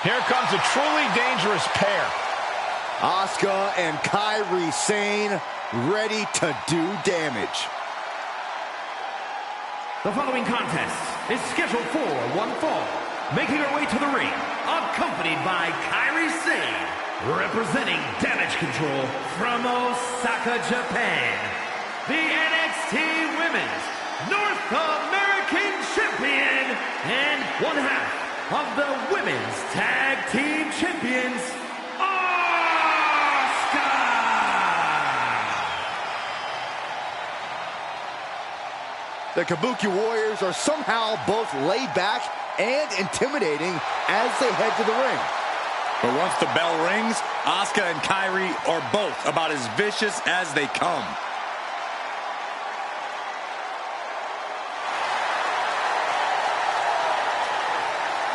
Here comes a truly dangerous pair. Asuka and Kairi Sane ready to do damage. The following contest is scheduled for one fall. Making her way to the ring, accompanied by Kairi Sane, representing Damage Control from Osaka, Japan, the NXT Women's North American Champion and one half of the Women's Tag Team Champions, Asuka! The Kabuki Warriors are somehow both laid back and intimidating as they head to the ring. But once the bell rings, Asuka and Kairi are both about as vicious as they come.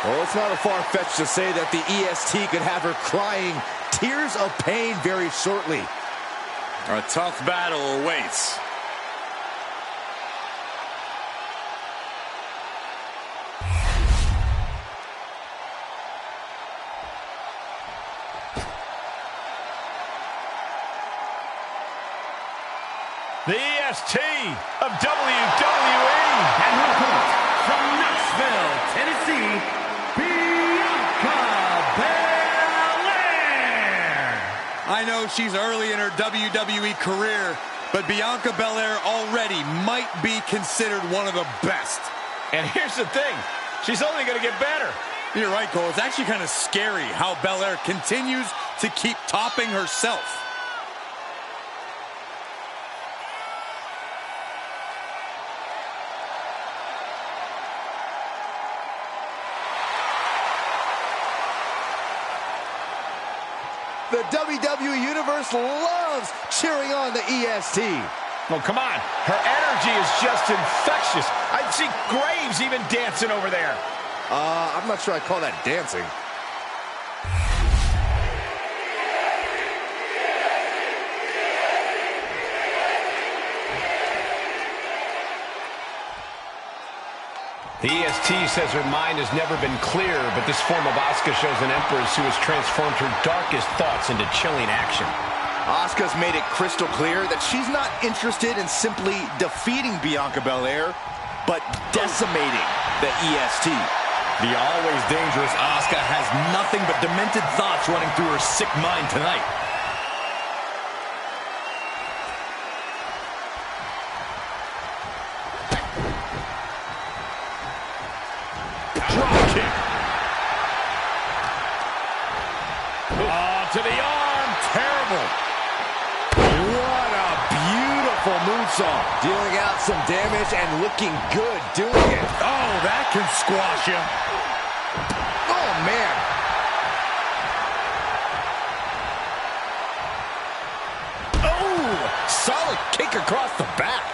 Well, it's not a far-fetched to say that the EST could have her crying tears of pain very shortly. A tough battle awaits. The EST of WWE. And her opponent from Knoxville, Tennessee, Bianca Belair. I know she's early in her WWE career, but Bianca Belair already might be considered one of the best. And here's the thing, she's only going to get better. You're right, Cole. It's actually kind of scary how Belair continues to keep topping herself. The WWE Universe loves cheering on the EST. Well, come on. Her energy is just infectious. I see Graves even dancing over there. I'm not sure I call that dancing. The EST says her mind has never been clear, but this form of Asuka shows an empress who has transformed her darkest thoughts into chilling action. Asuka's made it crystal clear that she's not interested in simply defeating Bianca Belair, but decimating the EST. The always dangerous Asuka has nothing but demented thoughts running through her sick mind tonight. To the arm, terrible. What a beautiful moonsault. Dealing out some damage and looking good doing it. Oh, that can squash you. Oh, man. Oh, solid kick across the back.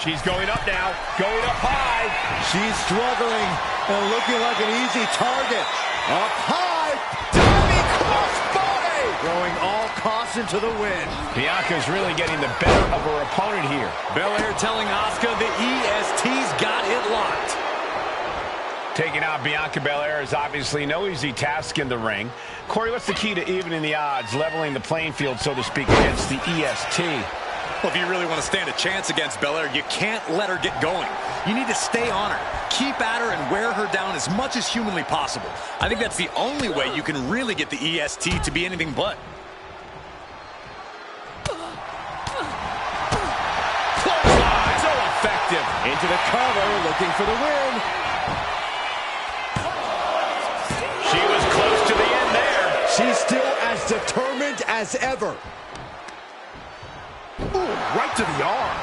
She's going up now, going up high. She's struggling and looking like an easy target. Up high. Diving crossbody. Throwing all caution to the wind. Bianca's really getting the better of her opponent here. Belair telling Asuka the EST's got it locked. Taking out Bianca Belair is obviously no easy task in the ring. Corey, what's the key to evening the odds, leveling the playing field, so to speak, against the EST? Well, if you really want to stand a chance against Belair, you can't let her get going. You need to stay on her, keep at her, and wear her down as much as humanly possible. I think that's the only way you can really get the EST to be anything but. Clothesline, so effective. Into the cover, looking for the win. She was close to the end there. She's still as determined as ever. Ooh, right to the arm.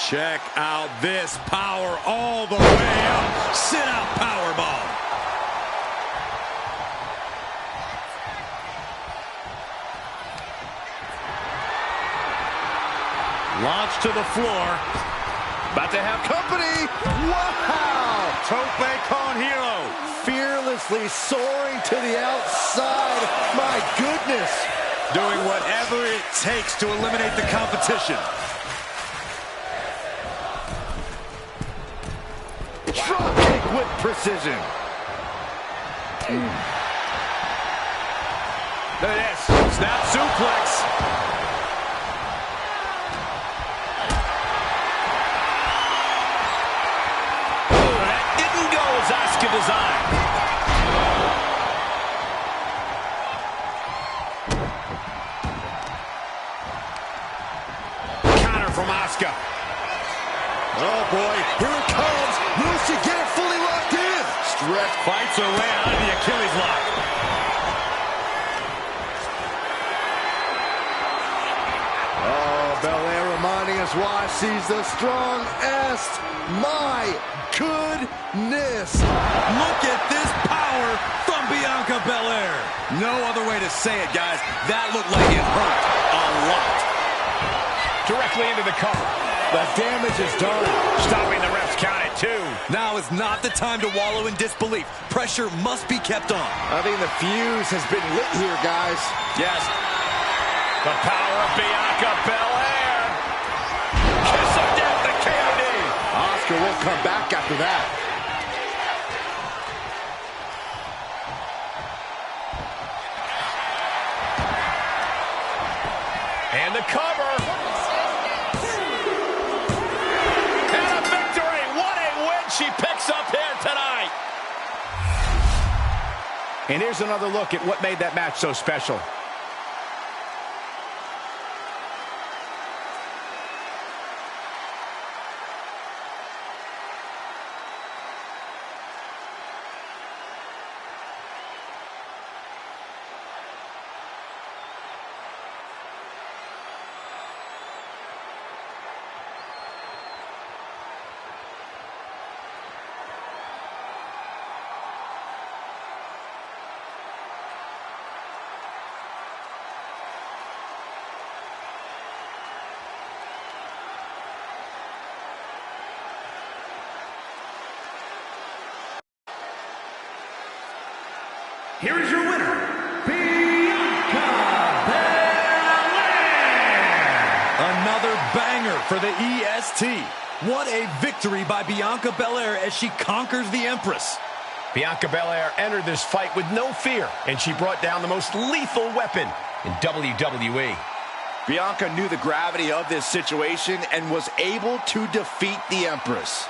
Check out this power all the way up. Sit out powerbomb. Launch to the floor. About to have company. Wow! Tope con hero. Fearlessly soaring to the outside. My goodness. Doing whatever it takes to eliminate the competition. Drop with precision. Look at this. Snap suplex. Oh, that didn't go as Asuka designed. Counter from Asuka. Oh, boy. Here it comes. Will she get it fully locked in? Stretch fights her way out of the Achilles lock. Belair reminding us why she's the strongest. My goodness. Look at this power from Bianca Belair. No other way to say it, guys. That looked like it hurt a lot. Directly into the cover. The damage is done. Stopping the ref's count at 2. Now is not the time to wallow in disbelief. Pressure must be kept on. I think the fuse has been lit here, guys. Yes. The power of Bianca Belair. Kiss of death, the KOD. Asuka will come back after that. And the cover. And a victory. What a win she picks up here tonight. And here's another look at what made that match so special. Here is your winner, Bianca Belair. Another banger for the EST. What a victory by Bianca Belair as she conquers the Empress. Bianca Belair entered this fight with no fear, and she brought down the most lethal weapon in WWE. Bianca knew the gravity of this situation and was able to defeat the Empress.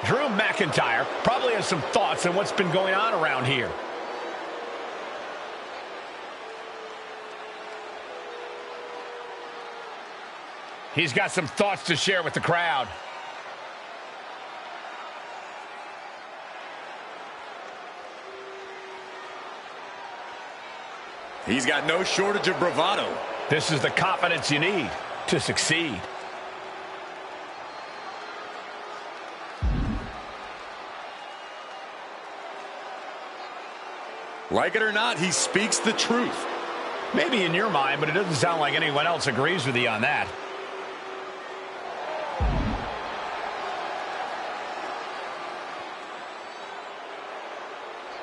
Drew McIntyre probably has some thoughts on what's been going on around here. He's got some thoughts to share with the crowd. He's got no shortage of bravado. This is the confidence you need to succeed. Like it or not, he speaks the truth. Maybe in your mind, but it doesn't sound like anyone else agrees with you on that.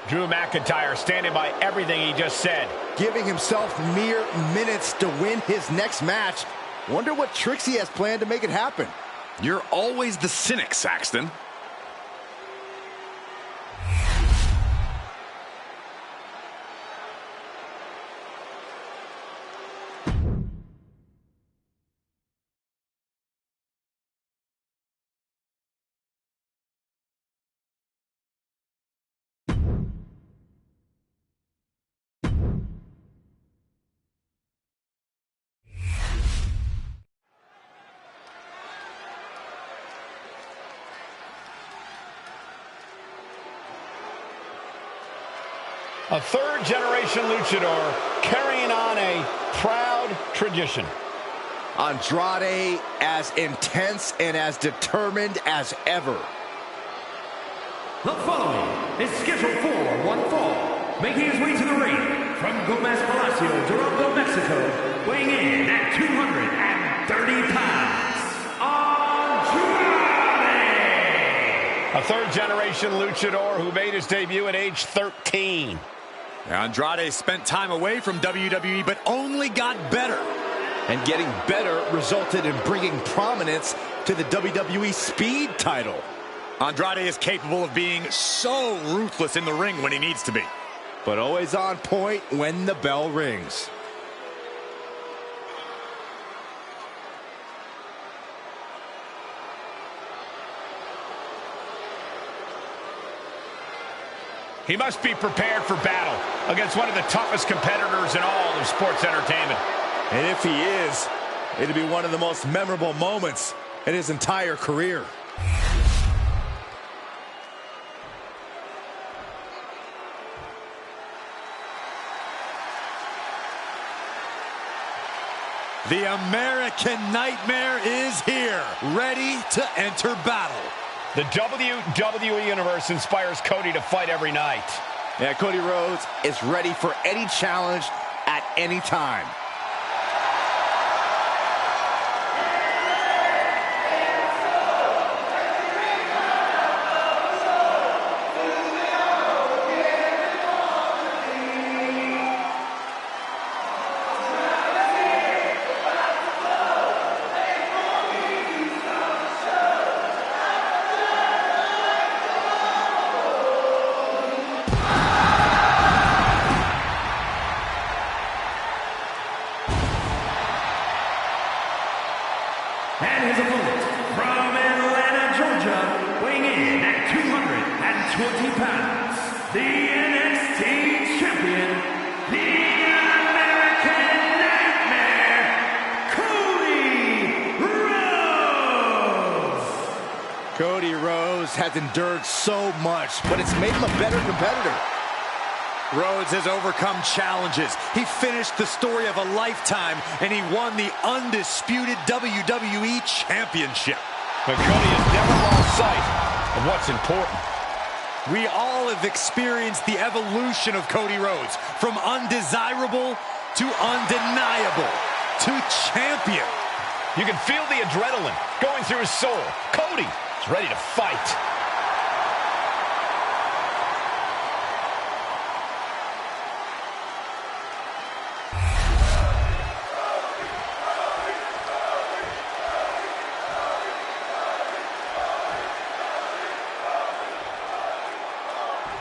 Drew McIntyre standing by everything he just said. Giving himself mere minutes to win his next match. Wonder what tricks he has planned to make it happen. You're always the cynic, Saxton. A third-generation luchador carrying on a proud tradition. Andrade as intense and as determined as ever. The following is scheduled for one fall, making his way to the ring from Gomez Palacio, Durango, Mexico, weighing in at 230 pounds, Andrade! A third-generation luchador who made his debut at age 13. Andrade spent time away from WWE, but only got better. And getting better resulted in bringing prominence to the WWE Speed title. Andrade is capable of being so ruthless in the ring when he needs to be. But always on point when the bell rings. He must be prepared for battle against one of the toughest competitors in all of sports entertainment. And if he is, it'll be one of the most memorable moments in his entire career. The American Nightmare is here, ready to enter battle. The WWE Universe inspires Cody to fight every night. Yeah, Cody Rhodes is ready for any challenge at any time. And his opponent from Atlanta, Georgia, weighing in at 220 pounds, the NXT champion, the American Nightmare, Cody Rhodes. Cody Rhodes has endured so much, but it's made him a better competitor. Rhodes has overcome challenges. He finished the story of a lifetime, and he won the undisputed WWE Championship. But Cody has never lost sight of what's important. We all have experienced the evolution of Cody Rhodes, from undesirable to undeniable to champion. You can feel the adrenaline going through his soul. Cody is ready to fight.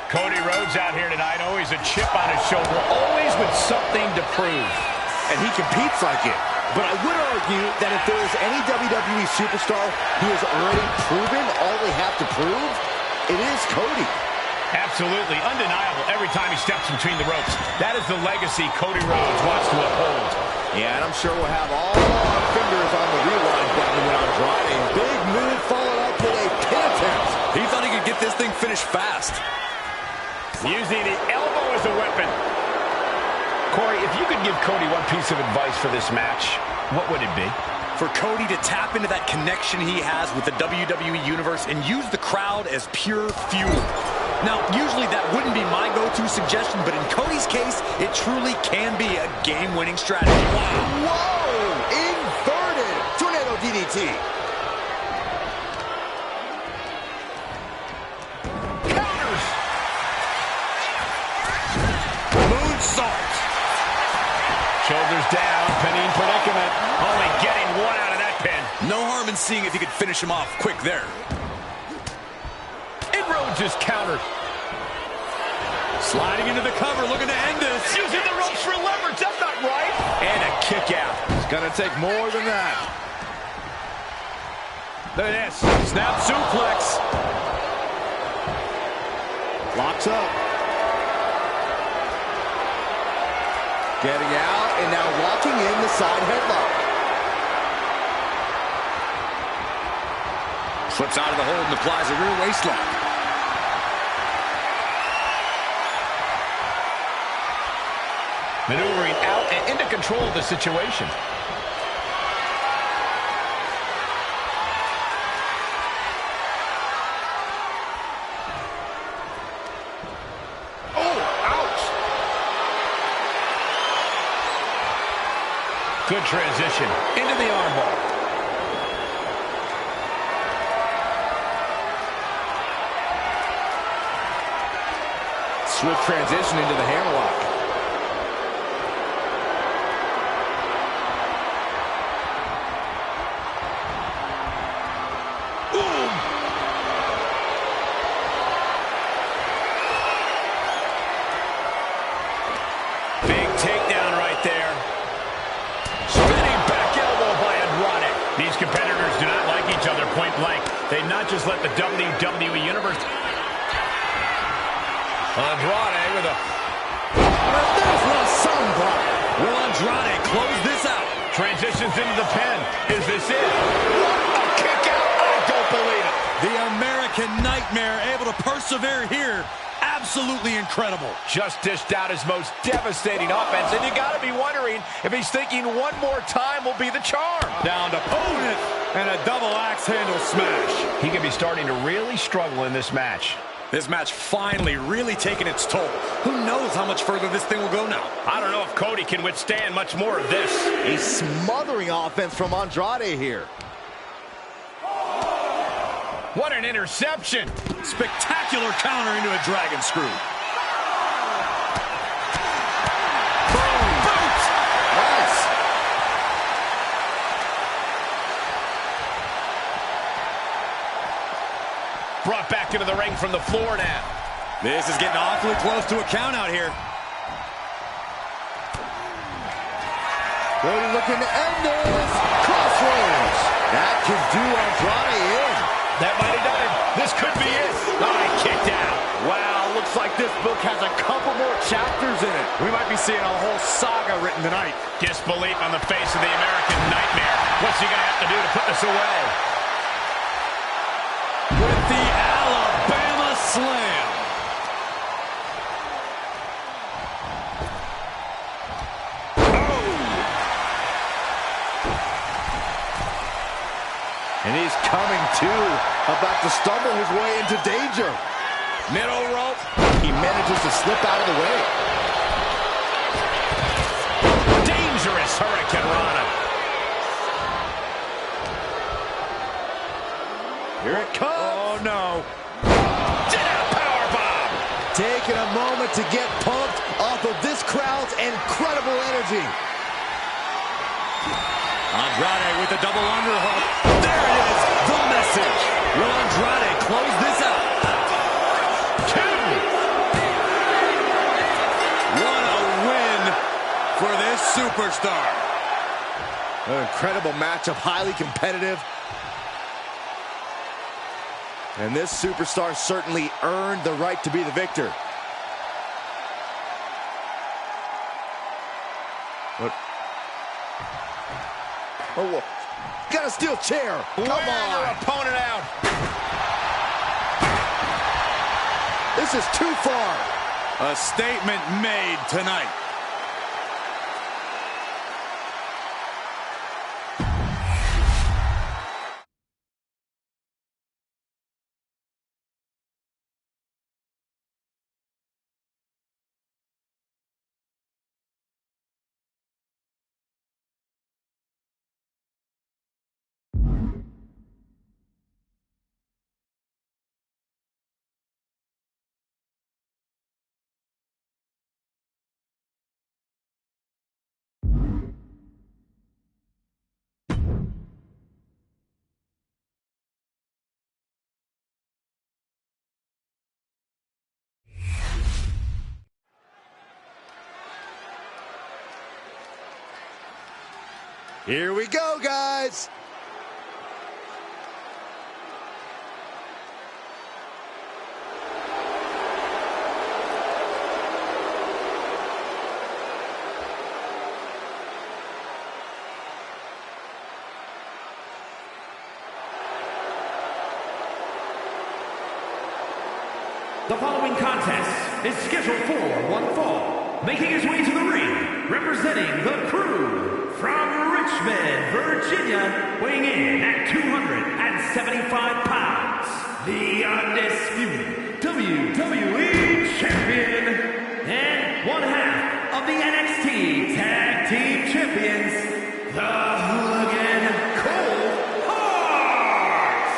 Cody Rhodes out here tonight, always a chip on his shoulder, always with something to prove. And he competes like it. But I would argue that if there is any WWE superstar who has already proven all they have to prove, it is Cody. Absolutely, undeniable every time he steps between the ropes. That is the legacy Cody Rhodes wants to uphold. Yeah, and I'm sure we'll have all our fingers on the rewind button when Andrade. Big move followed up with a pin attempt. He thought he could get this thing finished fast. Using the elbow as a weapon. Corey, if you could give Cody one piece of advice for this match, what would it be? For Cody to tap into that connection he has with the WWE Universe and use the crowd as pure fuel. Now, usually that wouldn't be my go-to suggestion, but in Cody's case, it truly can be a game-winning strategy. Whoa! Inverted tornado DDT. Counters! Moonsault! Shoulders down, pinning predicament. Only getting one out of that pin. No harm in seeing if he could finish him off quick there. And Rhodes is countered. Sliding into the cover, looking to end this. Using the ropes for leverage, that's not right. And a kick out. It's gonna take more than that. Look at this. Snap suplex. Locks up. Getting out and now locking in the side headlock. Slips out of the hold and applies a rear waist lock. maneuvering out and into control of the situation. Good transition into the armbar. Swift transition into the hammerlock. Big takedown right there. Spinning back elbow by Andrade. These competitors do not like each other point blank. They not just let the WWE Universe. Andrade with a... There's no sunblock. Will Andrade close this out? Transitions into the pen. Is this it? What a kick out. I don't believe it. The American Nightmare able to persevere here. Absolutely incredible. Just dished out his most devastating offense, and you got to be wondering if he's thinking one more time will be the charm. Down to opponent and a double axe handle smash. He could be starting to really struggle in this match. This match finally really taking its toll. Who knows how much further this thing will go now? I don't know if Cody can withstand much more of this. A smothering offense from Andrade here. What an interception. Spectacular counter into a dragon screw. Boot! Nice. Brought back into the ring from the floor now. This is getting awfully close to a count out here. Cody looking to end this. Crossroads. That could do Andrade in. That might have done it. This could be it. Oh, he kicked out. Wow, looks like this book has a couple more chapters in it. We might be seeing a whole saga written tonight. Disbelief on the face of the American Nightmare. What's he going to have to do to put this away? With the Alabama Slam. And he's coming to, about to stumble his way into danger. Middle rope. He manages to slip out of the way. Dangerous Hurricane Rana. Here it comes. Oh, no. Did a powerbomb. Taking a moment to get pumped off of this crowd's incredible energy. Andrade with the double underhook. There it is, the message. Will Andrade close this out? Two. What a win for this superstar. An incredible matchup, highly competitive. And this superstar certainly earned the right to be the victor. What? Oh, got a steel chair. Come Wearing your on. opponent out. This is too far. A statement made tonight. Here we go, guys. The following contest is scheduled for one fall, making his way to the ring, representing the Crew from Richmond, Virginia, weighing in at 275 pounds, the undisputed WWE Champion, and one half of the NXT Tag Team Champions, the Hooligan Cole Hart.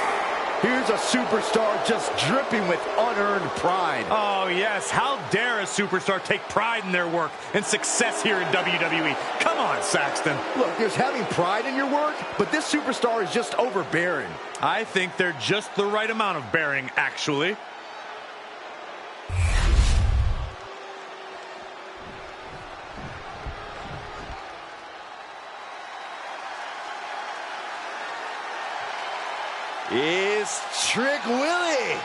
Here's a superstar just dripping with unearned pride. Oh, yes. How dare a superstar take pride in their work and success here in WWE? Come on, Saxton. Look, there's having pride in your work, but this superstar is just overbearing. I think they're just the right amount of bearing, actually. Is Trick Willie.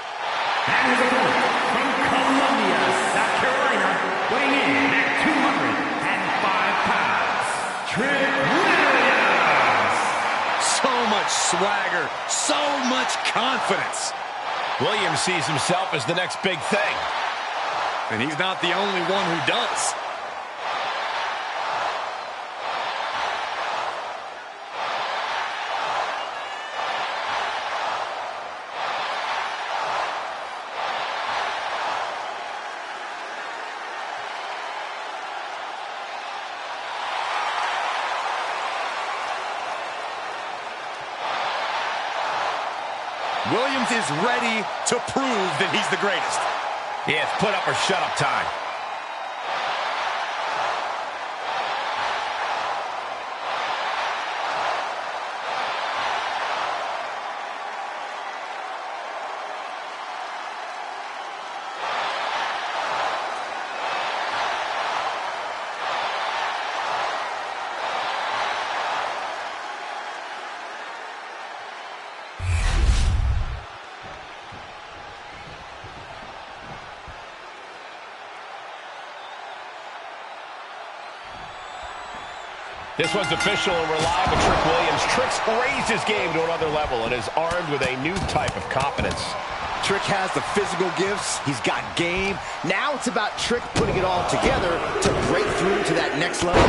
And his opponent from Columbia, South Carolina, weighing in at 205 pounds, Trick Williams. So much swagger, so much confidence. Williams sees himself as the next big thing. And he's not the only one who does. Williams is ready to prove that he's the greatest. Yeah, it's put up or shut up time. This one's official, and we're live with Trick Williams. Trick's raised his game to another level and is armed with a new type of confidence. Trick has the physical gifts. He's got game. Now it's about Trick putting it all together to break through to that next level.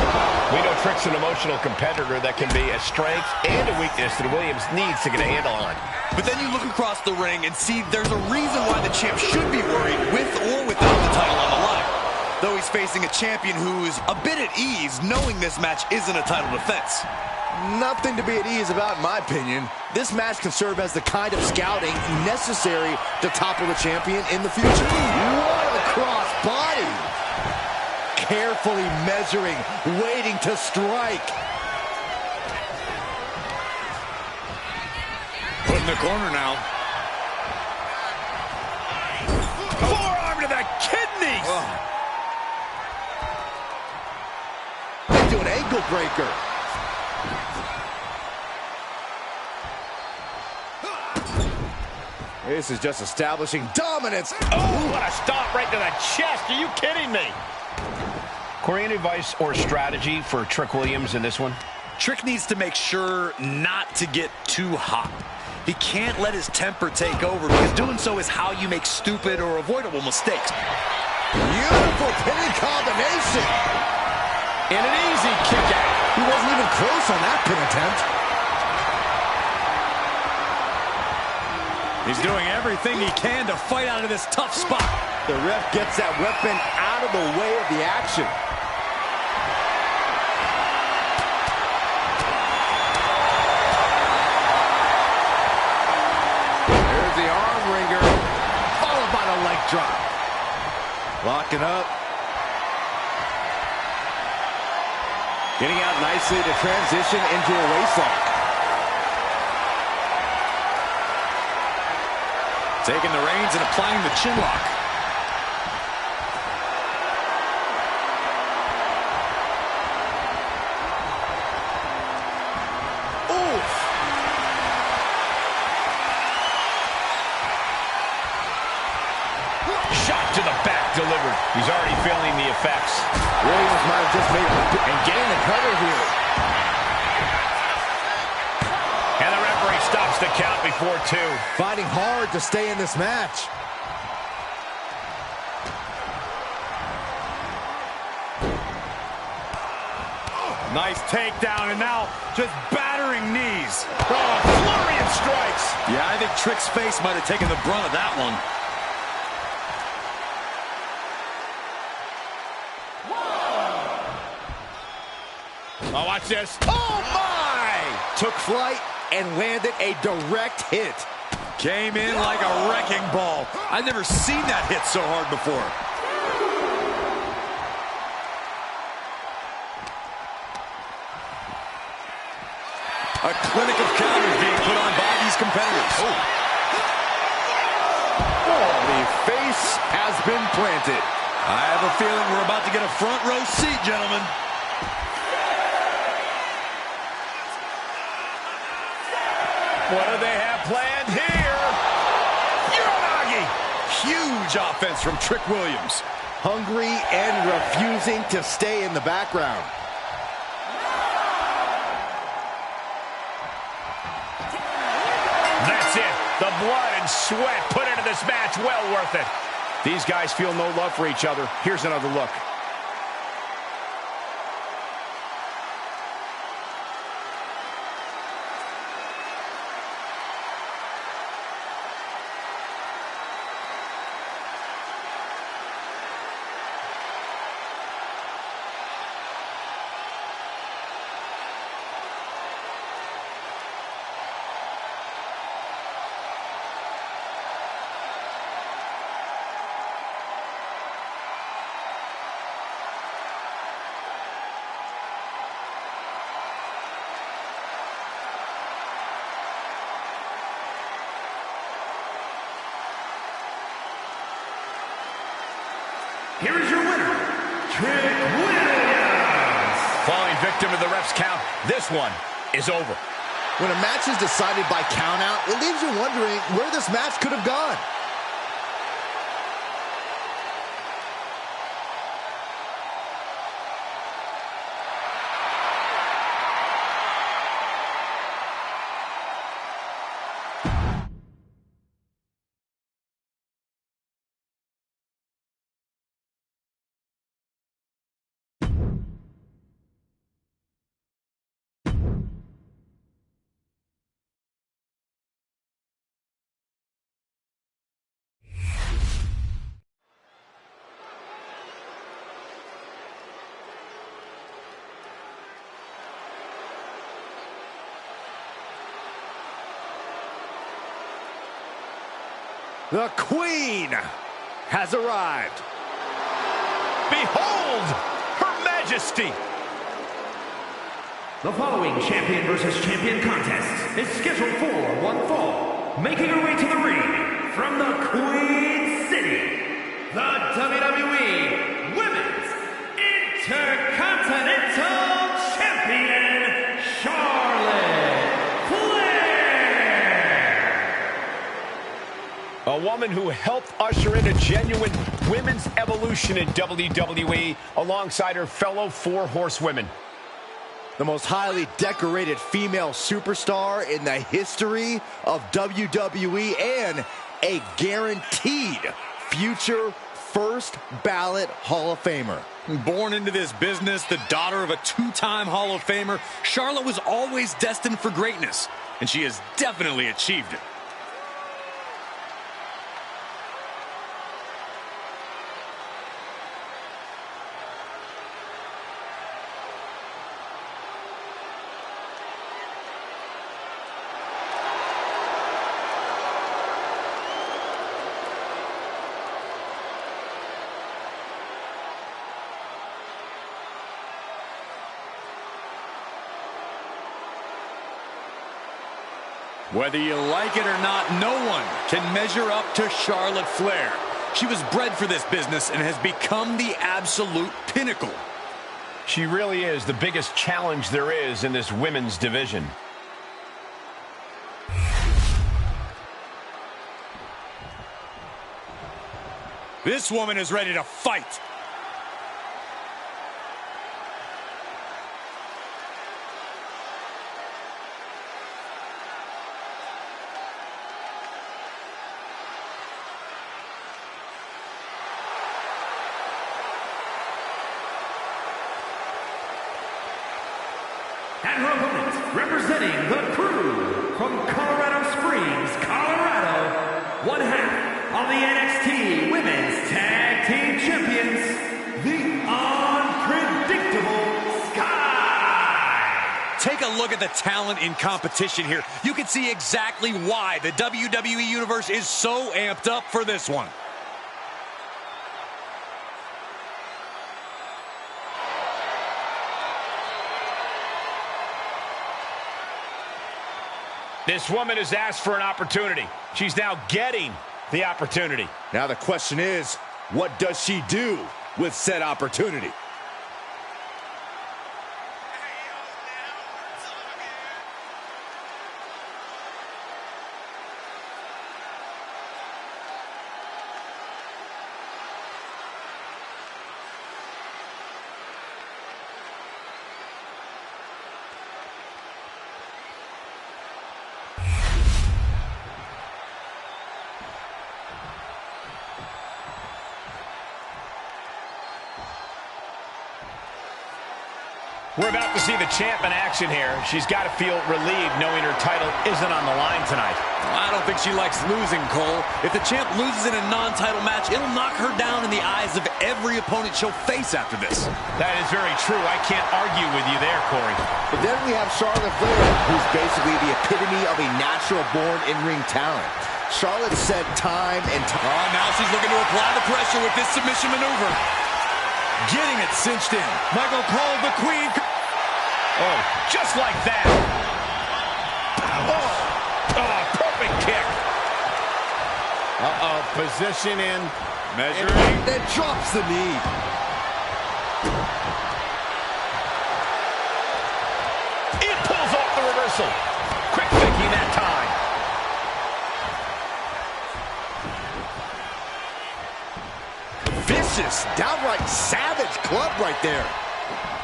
We know Trick's an emotional competitor that can be a strength and a weakness that Williams needs to get a handle on. But then you look across the ring and see there's a reason why the champ should be worried with or without the title on the line. Though he's facing a champion who's a bit at ease, knowing this match isn't a title defense. Nothing to be at ease about, in my opinion. This match can serve as the kind of scouting necessary to topple the champion in the future. What a cross body! Carefully measuring, waiting to strike. Put in the corner now. Forearm to the kidneys! Oh. Do an ankle breaker. This is just establishing dominance. Oh, what a stomp right to the chest. Are you kidding me? Corey, any advice or strategy for Trick Williams in this one? Trick needs to make sure not to get too hot. He can't let his temper take over, because doing so is how you make stupid or avoidable mistakes. Beautiful pinning combination. And an easy kick out. He wasn't even close on that pin attempt. He's doing everything he can to fight out of this tough spot. The ref gets that weapon out of the way of the action. There's the arm wringer, followed by the leg drop. Locking up. Getting out nicely to transition into a waistlock. Taking the reins and applying the chin lock. Oof. Shot to the back delivered. He's already feeling the effects. Williams might have just made and getting the cover here. And the referee stops the count before 2. Fighting hard to stay in this match. Nice takedown, and now just battering knees. Oh, flurry of strikes. Yeah, I think Trick's face might have taken the brunt of that one. Oh, watch this. Oh, my! Took flight and landed a direct hit. Came in like a wrecking ball. I've never seen that hit so hard before. A clinic of counters being put on by these competitors. Oh, the face has been planted. I have a feeling we're about to get a front row seat, gentlemen. What do they have planned here? Uranagi! Huge offense from Trick Williams. Hungry and refusing to stay in the background. That's it. The blood and sweat put into this match. Well worth it. These guys feel no love for each other. Here's another look. Here is your winner, Trick Williams. Falling victim to the ref's count. This one is over. When a match is decided by countout, it leaves you wondering where this match could have gone. The Queen has arrived. Behold, Her Majesty. The following champion versus champion contest is scheduled for one fall. Making her way to the ring from the Queen City, the WWE Women's Intercontinental Champion, Charlotte Flair. A woman who helped usher in a genuine women's evolution in WWE alongside her fellow four horsewomen. The most highly decorated female superstar in the history of WWE and a guaranteed future first ballot Hall of Famer. Born into this business, the daughter of a two-time Hall of Famer, Charlotte was always destined for greatness, and she has definitely achieved it. Whether you like it or not, no one can measure up to Charlotte Flair. She was bred for this business and has become the absolute pinnacle. She really is the biggest challenge there is in this women's division. This woman is ready to fight. And her opponent, representing the Crew from Colorado Springs, Colorado, one half of the NXT Women's Tag Team Champions, the Unpredictable Sky. Take a look at the talent in competition here. You can see exactly why the WWE Universe is so amped up for this one. This woman has asked for an opportunity. She's now getting the opportunity. Now the question is, what does she do with said opportunity? We're about to see the champ in action here. She's got to feel relieved knowing her title isn't on the line tonight. I don't think she likes losing, Cole. If the champ loses in a non-title match, it'll knock her down in the eyes of every opponent she'll face after this. That is very true. I can't argue with you there, Corey. But then we have Charlotte Flair, who's basically the epitome of a natural-born in-ring talent. Charlotte said time and time. Oh, now she's looking to apply the pressure with this submission maneuver. Getting it cinched in. Michael Cole, the Queen. Oh, just like that. Oh, perfect kick. Uh-oh, position in. Measuring. Then drops the knee. It pulls off the reversal. Quick thinking that time. Vicious, downright savage club right there.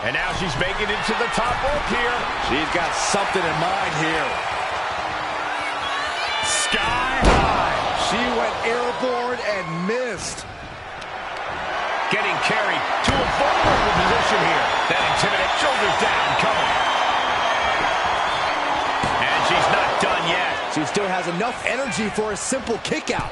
And now she's making it to the top rope here. She's got something in mind here. Sky high. She went airborne and missed. Getting carried to a vulnerable position here. That intimidates. Shoulders down, coming. And she's not done yet. She still has enough energy for a simple kick out.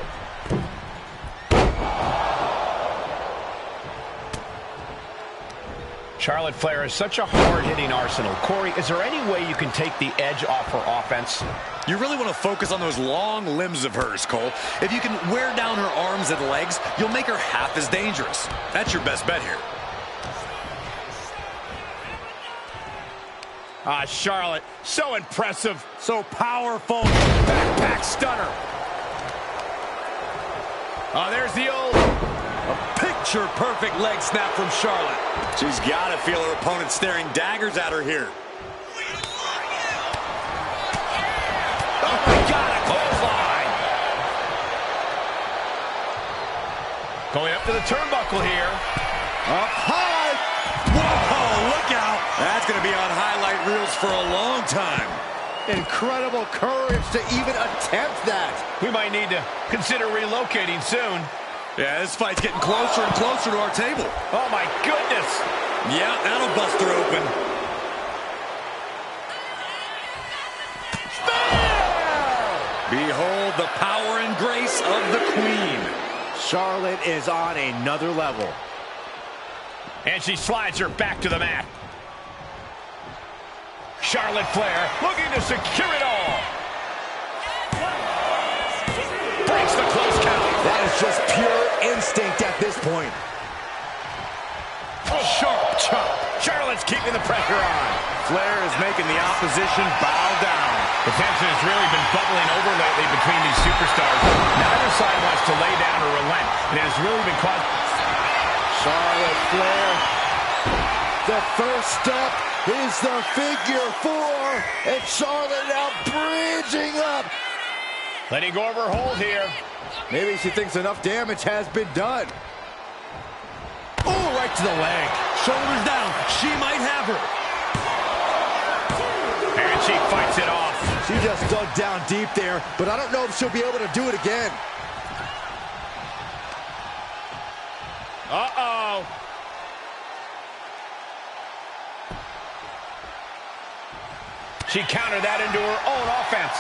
Charlotte Flair is such a hard-hitting arsenal. Corey, is there any way you can take the edge off her offense? You really want to focus on those long limbs of hers, Cole. If you can wear down her arms and legs, you'll make her half as dangerous. That's your best bet here. Charlotte, so impressive. So powerful. Backpack stunner. There's the old... A picture-perfect leg snap from Charlotte. She's got to feel her opponent staring daggers at her here. Oh, my God, a clothesline. Going up to the turnbuckle here. Up high. Whoa, look out. That's going to be on highlight reels for a long time. Incredible courage to even attempt that. We might need to consider relocating soon. Yeah, this fight's getting closer and closer to our table. Oh, my goodness. Yeah, that'll bust her open. Behold the power and grace of the Queen. Charlotte is on another level. And she slides her back to the mat. Charlotte Flair looking to secure it all. Breaks the close count. That is just pure instinct at this point. Sharp chop. Charlotte's keeping the pressure on. Flair is making the opposition bow down. The tension has really been bubbling over lately between these superstars. Neither side wants to lay down or relent, and it has really been caused... Charlotte Flair. The first step is the figure four, and Charlotte now bridging up. Letting go of her hold here. Maybe she thinks enough damage has been done. Oh, right to the leg. Shoulders down. She might have her. And she fights it off. She just dug down deep there, but I don't know if she'll be able to do it again. Uh-oh. She countered that into her own offense.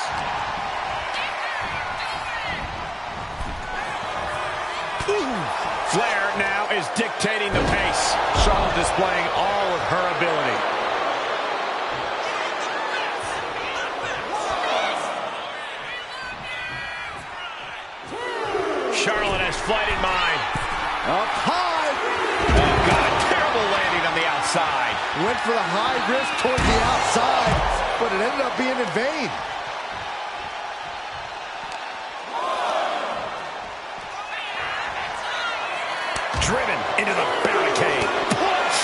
Flair now is dictating the pace. Charlotte displaying all of her ability. Charlotte has flight in mind. Up high. Oh, God, a terrible landing on the outside. Went for the high risk towards the outside, but it ended up being in vain. Driven into the barricade. Punch!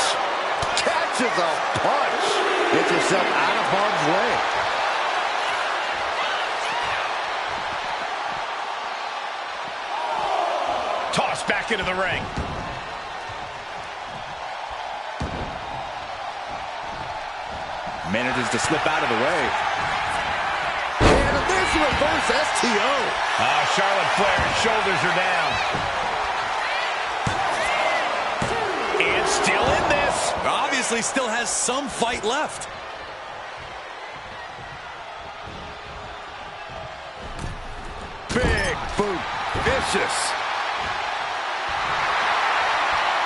Catches a punch. Gets yourself out of harm's way. Tossed back into the ring. Manages to slip out of the way. And there's a reverse STO. Charlotte Flair's shoulders are down. And still in this. Obviously still has some fight left. Big boot. Vicious.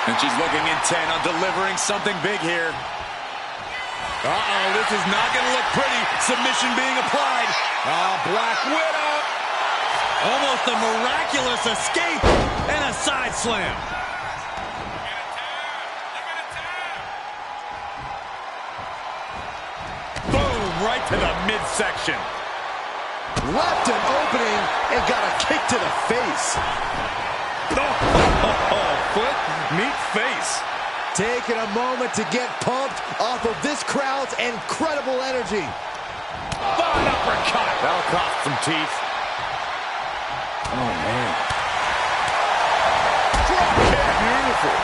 And she's looking intent on delivering something big here. Uh-oh, this is not going to look pretty. Submission being applied. Black Widow. Almost a miraculous escape and a side slam. Boom, right to the midsection. Left an opening and got a kick to the face. Foot meet face. Taking a moment to get pumped off of this crowd's incredible energy. Fine uppercut. That'll cost some teeth. Oh, man. Drop kick. Beautiful.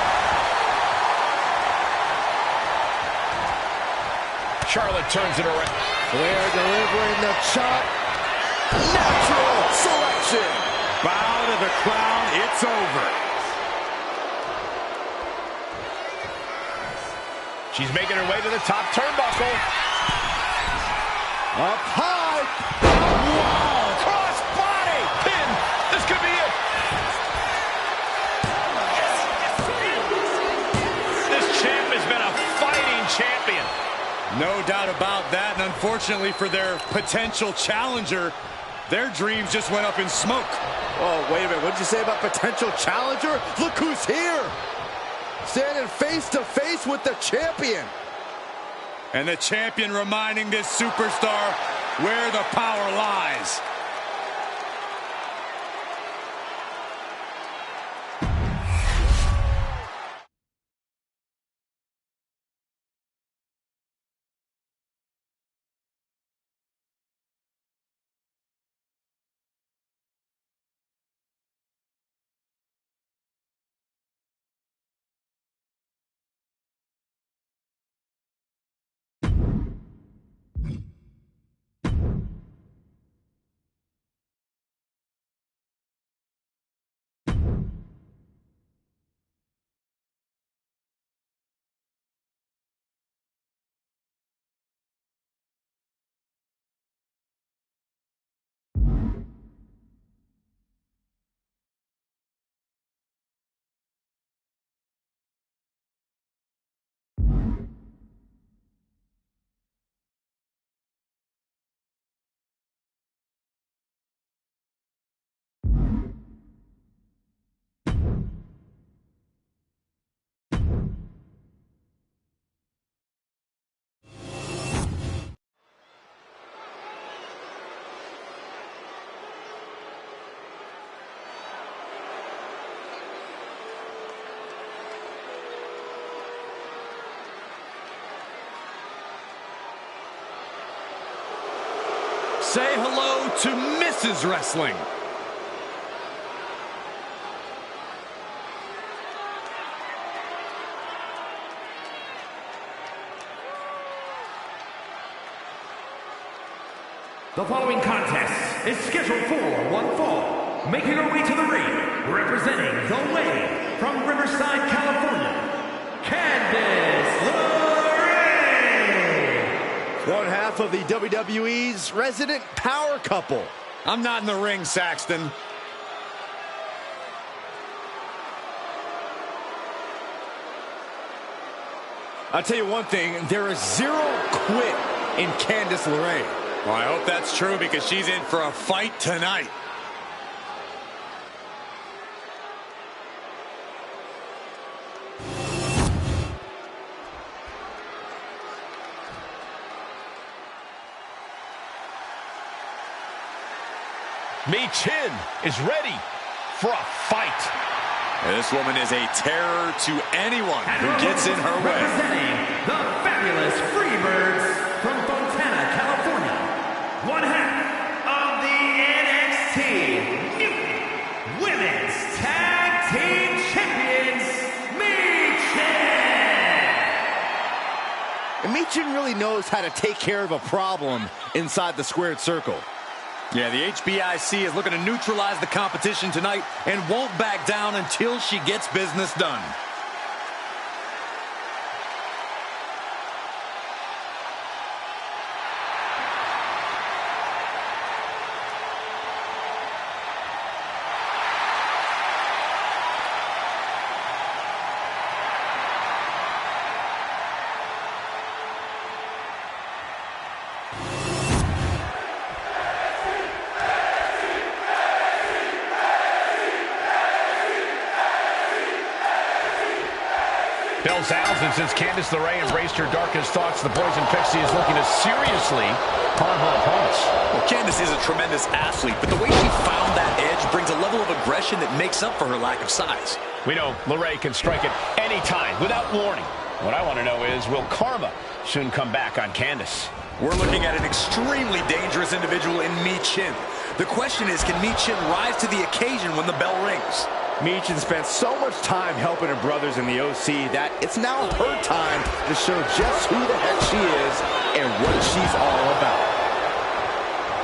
Charlotte turns it around. Flair delivering the chop. Natural selection. Bow to the crown. It's over. She's making her way to the top turnbuckle. Up high. Wow! Cross body! Pin! This could be it! This champ has been a fighting champion. No doubt about that, and unfortunately for their potential challenger, their dreams just went up in smoke. Oh, wait a minute. What did you say about potential challenger? Look who's here. Standing face to face with the champion. And the champion reminding this superstar where the power lies. Say hello to Mrs. Wrestling. The following contest is scheduled for one fall. Making her way to the ring, representing the Way from Riverside, California, Candice LeRae. One half enough of the WWE's resident power couple. I'm not in the ring, Saxton. I'll tell you one thing, there is zero quit in Candice LeRae. Well, I hope that's true because she's in for a fight tonight. Michin is ready for a fight. This woman is a terror to anyone who gets in her way. Representing the fabulous Freebirds from Fontana, California, one half of the NXT Mutant Women's Tag Team Champions, Michin. Michin really knows how to take care of a problem inside the squared circle. Yeah, the HBIC is looking to neutralize the competition tonight and won't back down until she gets business done. Bells out, and since Candice LeRae embraced her darkest thoughts, the Poison Pixie is looking to seriously harm her opponents. Well, Candice is a tremendous athlete, but the way she found that edge brings a level of aggression that makes up for her lack of size. We know LeRae can strike at any time without warning. What I want to know is, will karma soon come back on Candice? We're looking at an extremely dangerous individual in Michin. The question is, can Michin rise to the occasion when the bell rings? Michin spent so much time helping her brothers in the OC that it's now her time to show just who the heck she is and what she's all about.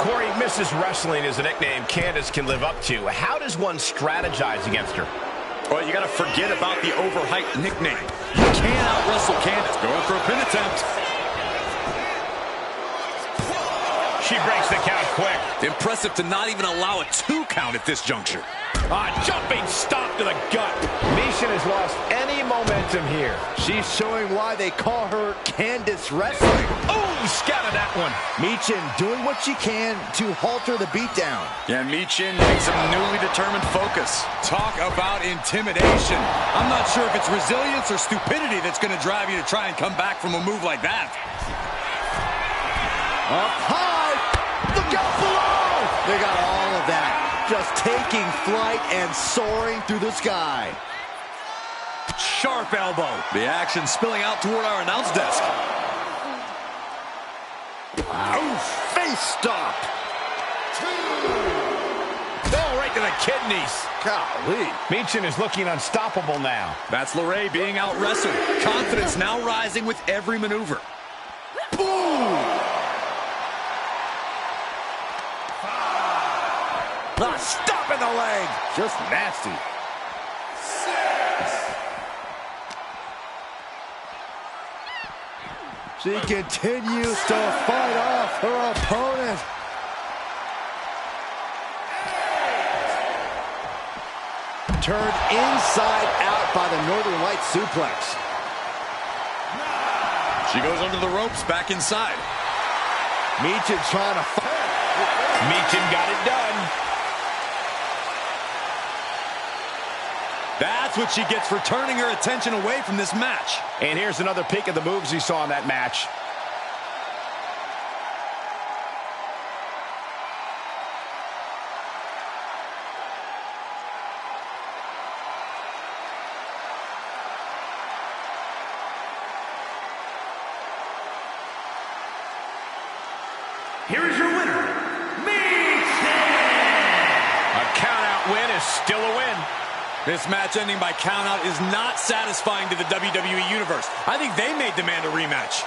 Corey, Mrs. Wrestling is a nickname Candice can live up to. How does one strategize against her? Well, you got to forget about the overhyped nickname. You can't out-wrestle Candice. Going for a pin attempt. She breaks the count quick. Impressive to not even allow a 2 count at this juncture. Jumping stomp to the gut. Michin has lost any momentum here. She's showing why they call her Candice Wrestling. Oh, scattered that one. Michin doing what she can to halter the beatdown. Yeah, Michin makes some newly determined focus. Talk about intimidation. I'm not sure if it's resilience or stupidity that's going to drive you to try and come back from a move like that. Up high. Look out below. They got all of that. Just taking flight and soaring through the sky. Sharp elbow. The action spilling out toward our announce desk. Wow. Oh, face stop. Oh, right to the kidneys. Golly. Michin is looking unstoppable now. That's LeRae being out-wrestled. Confidence now rising with every maneuver. Boom. Stop in the leg. Just nasty. 6. She continues to fight off her opponent. 8. Turned inside out by the Northern Light suplex. She goes under the ropes, back inside. Michin trying to fight. Michin got it done. That's what she gets for turning her attention away from this match. And here's another peek at the moves we saw in that match. Here is your winner, Michin! A count-out win is still a win. This match ending by countout is not satisfying to the WWE Universe. I think they may demand a rematch.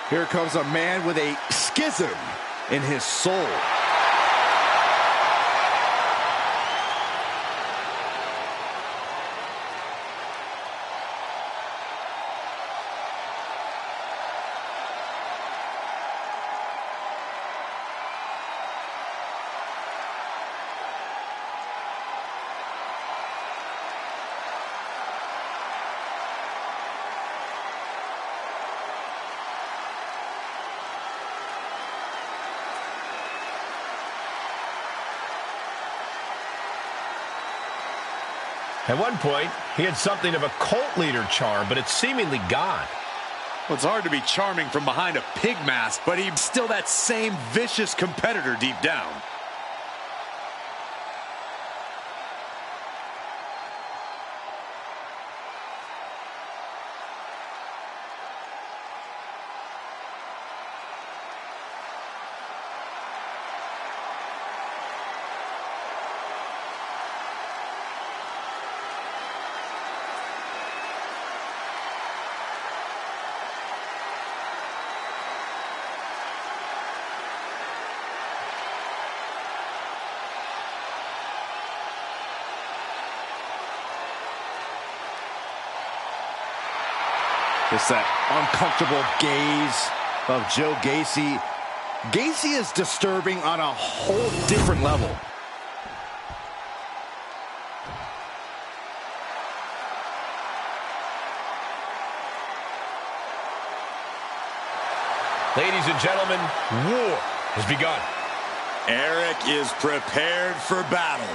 Here comes a man with a schism in his soul. At one point, he had something of a cult leader charm, but it's seemingly gone. Well, it's hard to be charming from behind a pig mask, but he's still that same vicious competitor deep down. It's that uncomfortable gaze of Joe Gacy. Gacy is disturbing on a whole different level. Ladies and gentlemen, war has begun. Eric is prepared for battle.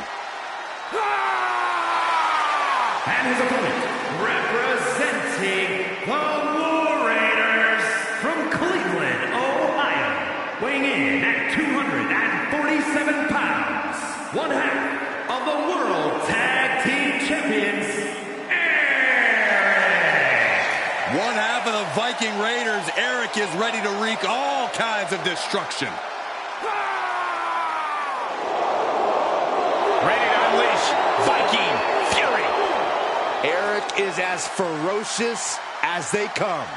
And his opponent, representing the War Raiders from Cleveland, Ohio, weighing in at 247 pounds, one half of the World Tag Team Champions, Eric. One half of the Viking Raiders, Eric is ready to wreak all kinds of destruction. Ready to unleash Viking fury. Eric is as ferocious as they come.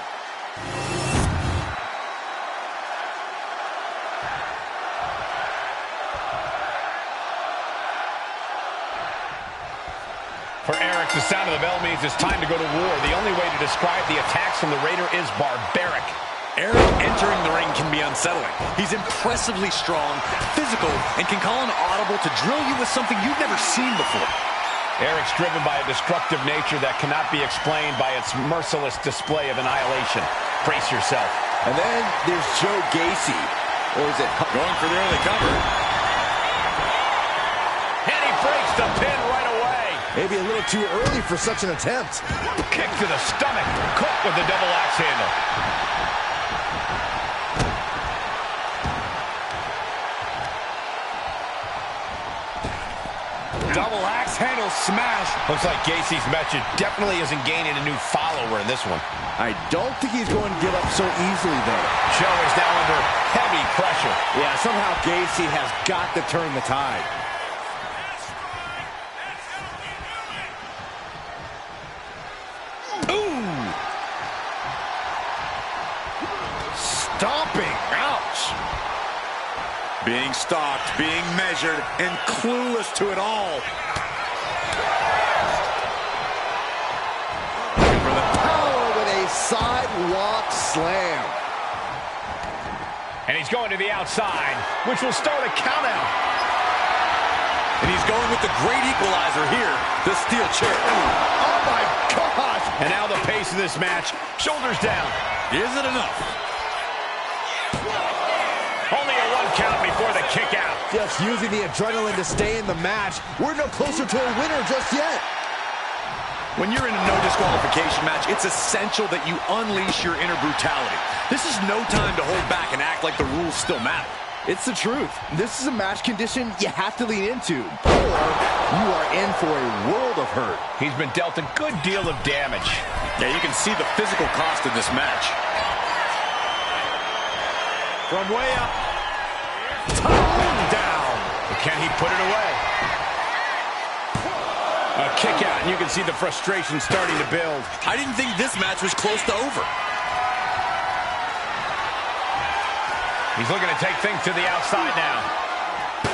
For Eric, the sound of the bell means it's time to go to war. The only way to describe the attacks from the Raider is barbaric. Eric entering the ring can be unsettling. He's impressively strong, physical, and can call an audible to drill you with something you've never seen before. Eric's driven by a destructive nature that cannot be explained by its merciless display of annihilation. Brace yourself. And then there's Joe Gacy. Or is it Going for the early cover. And he breaks the pin right away. maybe a little too early for such an attempt? Kick to the stomach. Cook with the double axe handle. Double axe handle smash. Looks like Gacy's message definitely isn't gaining a new follower in this one. I don't think he's going to give up so easily, though. Joe is now under heavy pressure. Yeah, somehow Gacy has got to turn the tide. Ooh! Stomping. Ouch. Being stalked, being measured, and clueless to it all. For the power with a sidewalk slam. And he's going to the outside, which will start a count out. And he's going with the great equalizer here, the steel chair. Oh my gosh! And now the pace of this match, shoulders down. Is it enough? Only a one count before the kick out. Just using the adrenaline to stay in the match. We're no closer to a winner just yet. When you're in a no disqualification match, it's essential that you unleash your inner brutality. This is no time to hold back and act like the rules still matter. It's the truth. This is a match condition you have to lean into, or you are in for a world of hurt. He's been dealt a good deal of damage. Yeah, you can see the physical cost of this match. From way up. Down. But can he put it away? A kick out, and you can see the frustration starting to build. I didn't think this match was close to over. He's looking to take things to the outside now.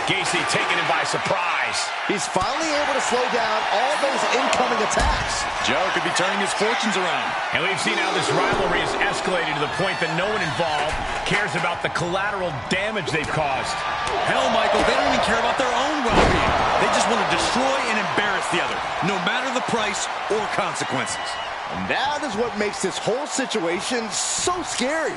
Gacy taking him by surprise. He's finally able to slow down all those incoming attacks. Joe could be turning his fortunes around. And we've seen how this rivalry has escalated to the point that no one involved cares about the collateral damage they've caused. Hell, Michael, they don't even care about their own well-being. They just want to destroy and embarrass the other, no matter the price or consequences. And that is what makes this whole situation so scary.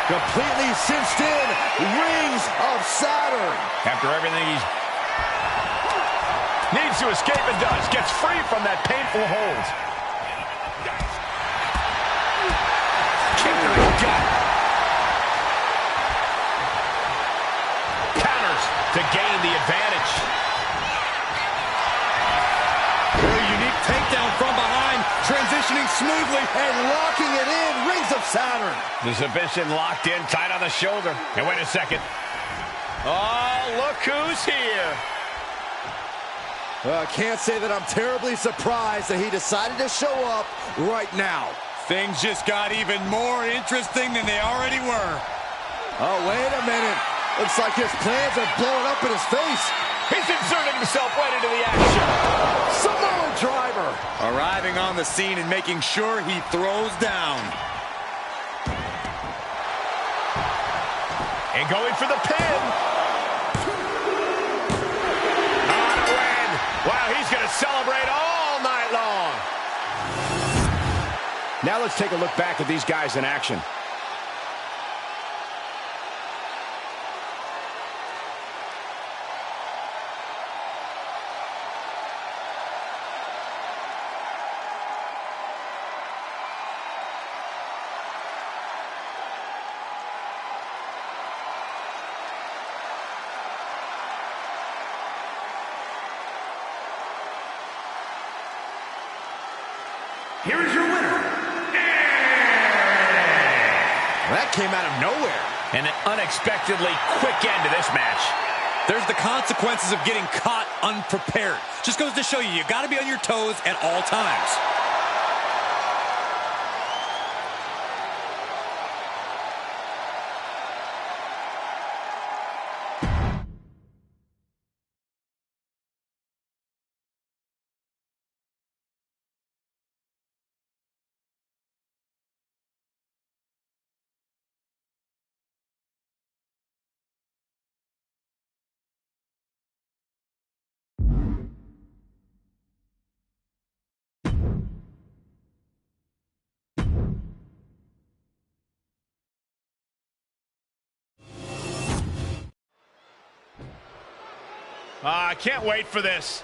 Completely cinched in, rings of Saturn. After everything he needs to escape and does, gets free from that painful hold. Kick to the gut. Counters to gain the advantage. Very unique takedown from behind, transitioning smoothly And locking it in, rings of Saturn. The submission locked in, tight on the shoulder. And wait a second. Oh, look who's here. Can't say that I'm terribly surprised that he decided to show up right now. Things just got even more interesting than they already were. Oh, wait a minute. Looks like his plans are blowing up in his face. He's inserting himself right into the action. Samoa driver. Arriving on the scene and making sure he throws down. And going for the pin. On a win. Wow, he's going to celebrate all night long. Now let's take a look back at these guys in action. Here is your winner. That came out of nowhere. And an unexpectedly quick end to this match. There's the consequences of getting caught unprepared. Just goes to show you, you got to be on your toes at all times. I can't wait for this.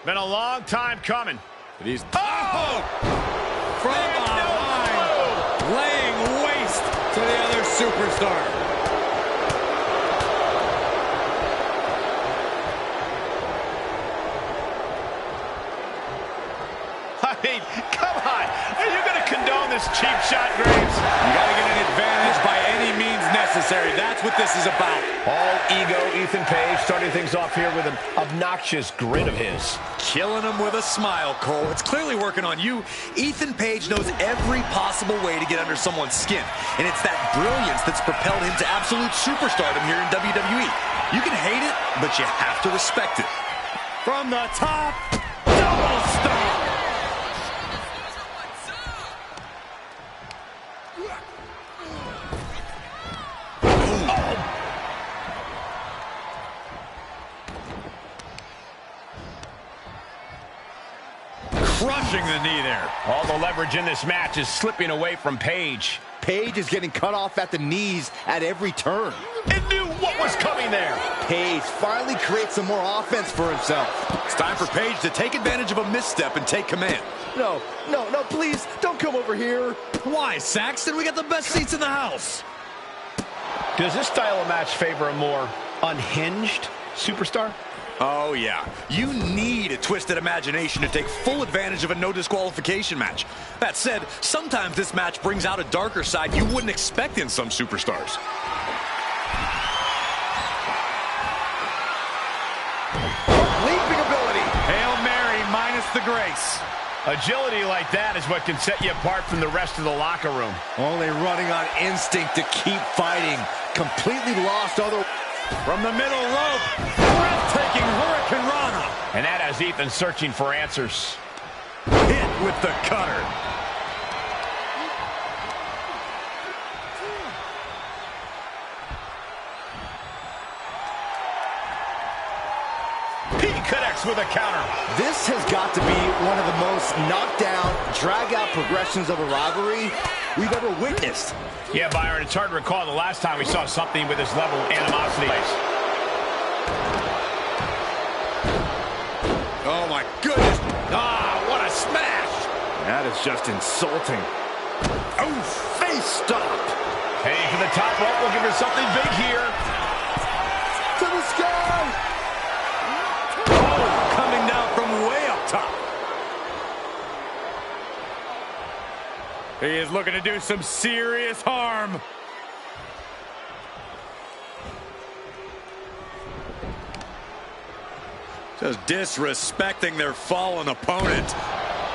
Been a long time coming. But he's Oh! from behind, laying waste to the other superstar. I mean, come on. Are you going to condone this cheap shot, Graves? You got to get an advantage by any means necessary. That's what this is about. All ego, Ethan Page starting things off here with an obnoxious grin of his. Killing him with a smile, Cole. It's clearly working on you. Ethan Page knows every possible way to get under someone's skin. And it's that brilliance that's propelled him to absolute superstardom here in WWE. You can hate it, but you have to respect it. From the top, double stomp. Crushing the knee there. All the leverage in this match is slipping away from Page. Page is getting cut off at the knees at every turn. And knew what was coming there. Page finally creates some more offense for himself. It's time for Page to take advantage of a misstep and take command. No, please, don't come over here. Why, Saxton? We got the best seats in the house. Does this style of match favor a more unhinged superstar? Oh, yeah. You need a twisted imagination to take full advantage of a no disqualification match. That said, sometimes this match brings out a darker side you wouldn't expect in some superstars. twice. Agility like that is what can set you apart from the rest of the locker room. Only running on instinct to keep fighting. Completely lost other... From the middle rope, breathtaking Hurricane Rana. And that has Ethan searching for answers. Hit with the cutter. He connects with a counter. This has got to be one of the most knockdown, drag-out progressions of a rivalry we've ever witnessed. Yeah, Byron, it's hard to recall the last time we saw something with this level of animosity. Oh, my goodness. Ah, what a smash. That is just insulting. Oh, face stop. Heading for the top rope, looking for something big here. To the sky! Oh, coming down from way up top. He is looking to do some serious harm. Just disrespecting their fallen opponent.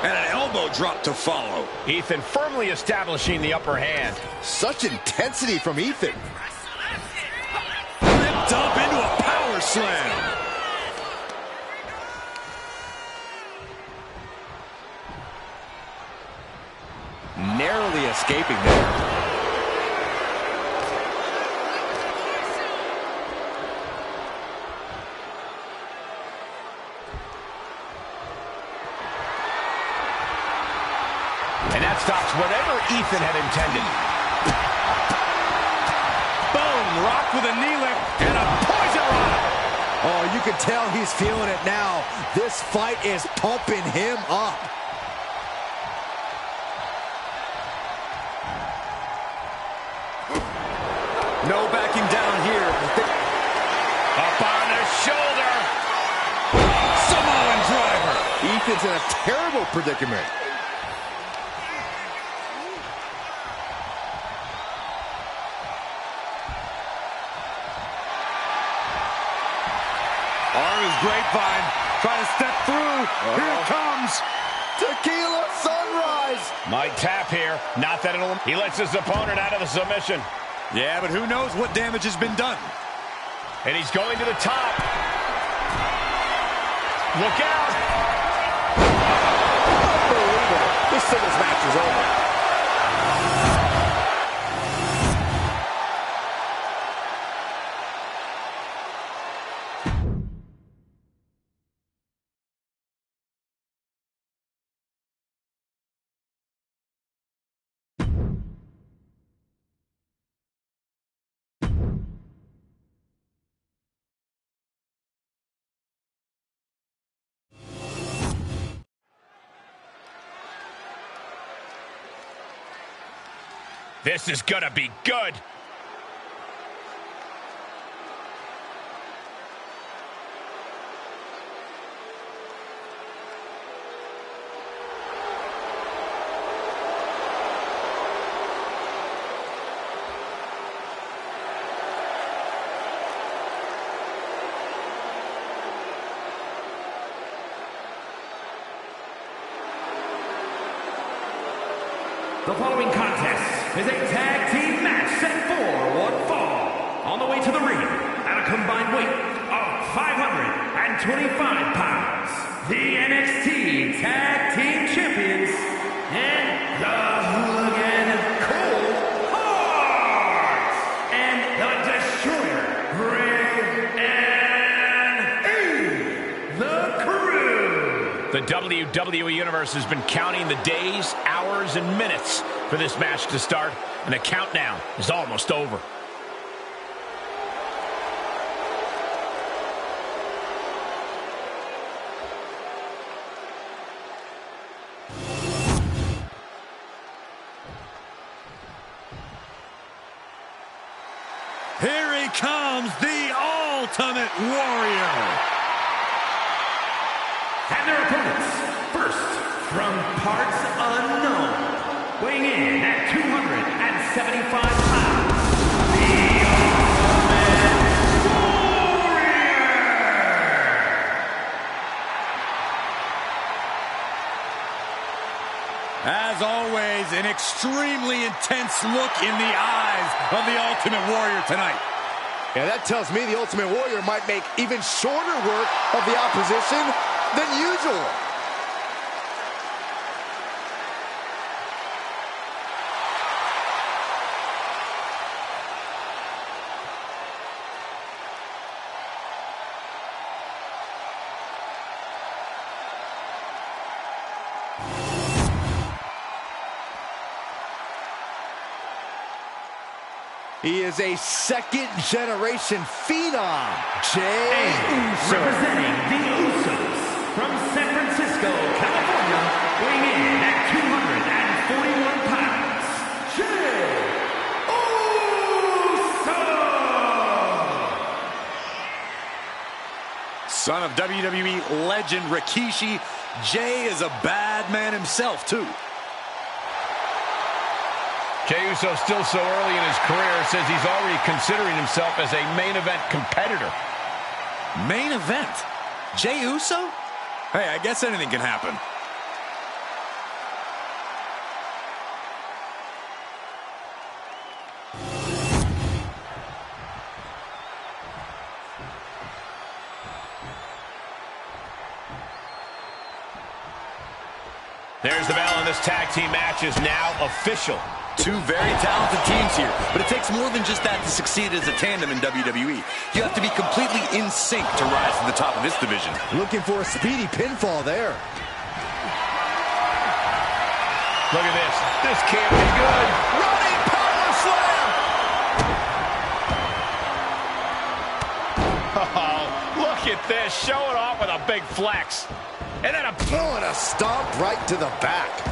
And an elbow drop to follow. Ethan firmly establishing the upper hand. Such intensity from Ethan. Ripped up into a power slam. Narrowly escaping there. And that stops whatever Ethan had intended. Boom, rocked with a knee lift and a poison rod. Oh, you can tell he's feeling it now. This fight is pumping him up. No backing down here. Up on his shoulder. Samoan driver. Ethan's in a terrible predicament. Arm is grapevine. Trying to step through. Here it comes. Tequila sunrise. Might tap here. Not that it'll... He lets his opponent out of the submission. Yeah, but who knows what damage has been done. And he's going to the top. Look out. Unbelievable. This singles match is over. This is gonna be good. The following contest is a tag team match set for one fall. On the way to the ring, at a combined weight of 525 pounds, the NXT Tag Team Champions and the Hooligan Cold Hearts and the Destroyer, Ray and the Crew. The WWE Universe has been counting the days, hours, and minutes for this match to start, and the countdown is almost over. Here he comes, the Ultimate Warrior. And their opponents, first, from parts unknown, weighing in at 275 pounds, the Ultimate Warrior! 1, As always, an extremely intense look in the eyes of the Ultimate Warrior tonight. Yeah, that tells me the Ultimate Warrior might make even shorter work of the opposition than usual. He is a second-generation phenom, Jey Uso. Representing the Usos from San Francisco, California, weighing in at 241 pounds, Jey Uso! Son of WWE legend Rikishi, Jey is a bad man himself, too. Jey Uso, still so early in his career, says he's already considering himself as a main event competitor. Main event? Jey Uso? Hey, I guess anything can happen. There's the bell, and this tag team match is now official. Two very talented teams here, but it takes more than just that to succeed as a tandem in WWE. You have to be completely in sync to rise to the top of this division. Looking for a speedy pinfall there. Look at this. This can't be good. Running power slam! Oh, look at this. Showing off with a big flex. And then a stomp right to the back.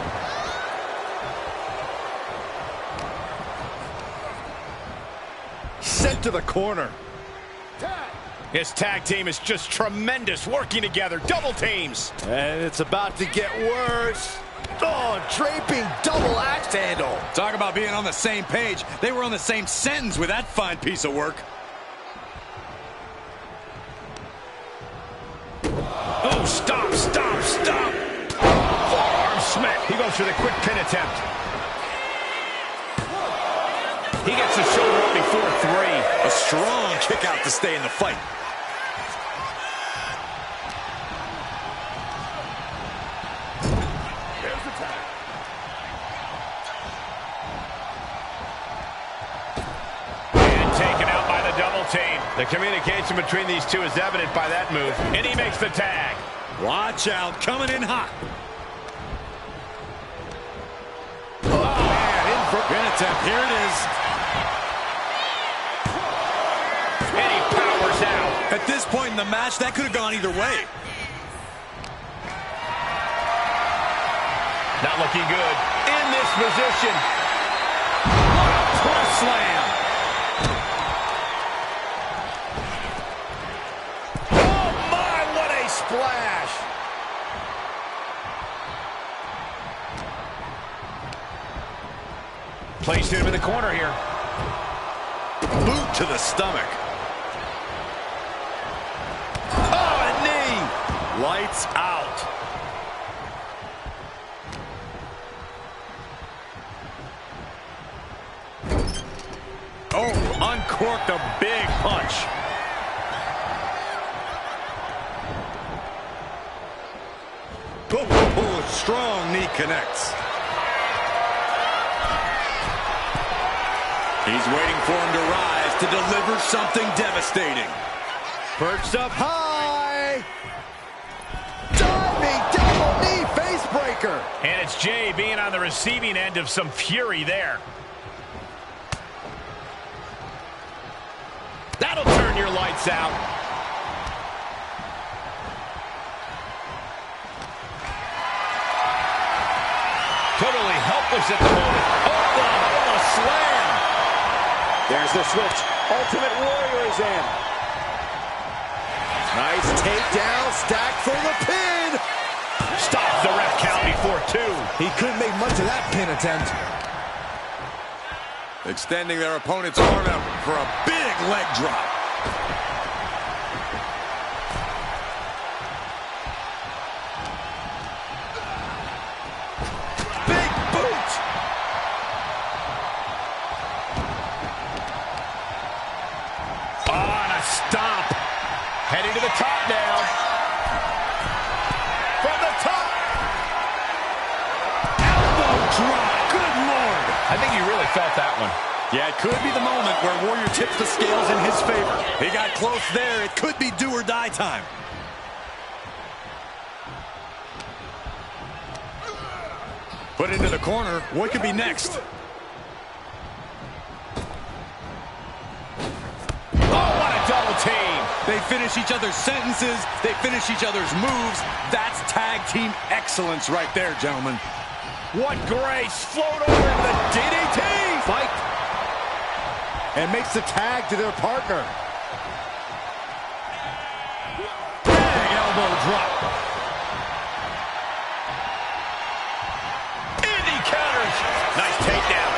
Sent to the corner. His tag team is just tremendous, working together, double teams. And it's about to get worse. Oh, draping double axe handle. Talk about being on the same page. They were on the same sentence with that fine piece of work. Oh, stop, stop, stop. Forearm smack. He goes for the quick pin attempt. He gets the shoulder up before 3. A strong kick out to stay in the fight. There's the tag. And taken out by the double team. The communication between these two is evident by that move. And he makes the tag. Watch out, coming in hot. Oh, man, in for Pin attempt, here it is. And he powers out. At this point in the match, that could have gone either way. Not looking good. In this position. What a press slam. oh my, what a splash. Placed him in the corner here. Boot to the stomach. Oh, a knee. Lights out. Oh, uncorked a big punch. Oh, strong knee connects. He's waiting for him to rise to deliver something devastating. Perched up high. Diving double knee face breaker. And it's Jey being on the receiving end of some fury there. That'll turn your lights out. Totally helpless at the moment. Oh, a slam. There's the switch. Ultimate Warrior is in. Nice takedown, stack for the pin. Stops the ref count before 2. He couldn't make much of that pin attempt. Extending their opponent's arm out for a big leg drop. Big I think he really felt that one. Yeah, it could be the moment where Warrior tips the scales in his favor. He got close there. It could be do or die time. Put into the corner. What could be next? Oh, what a double team. They finish each other's sentences. They finish each other's moves. That's tag team excellence right there, gentlemen. What grace. Float over into the DDT. Fight. And makes the tag to their partner. Big elbow drop. And he counters. Nice takedown.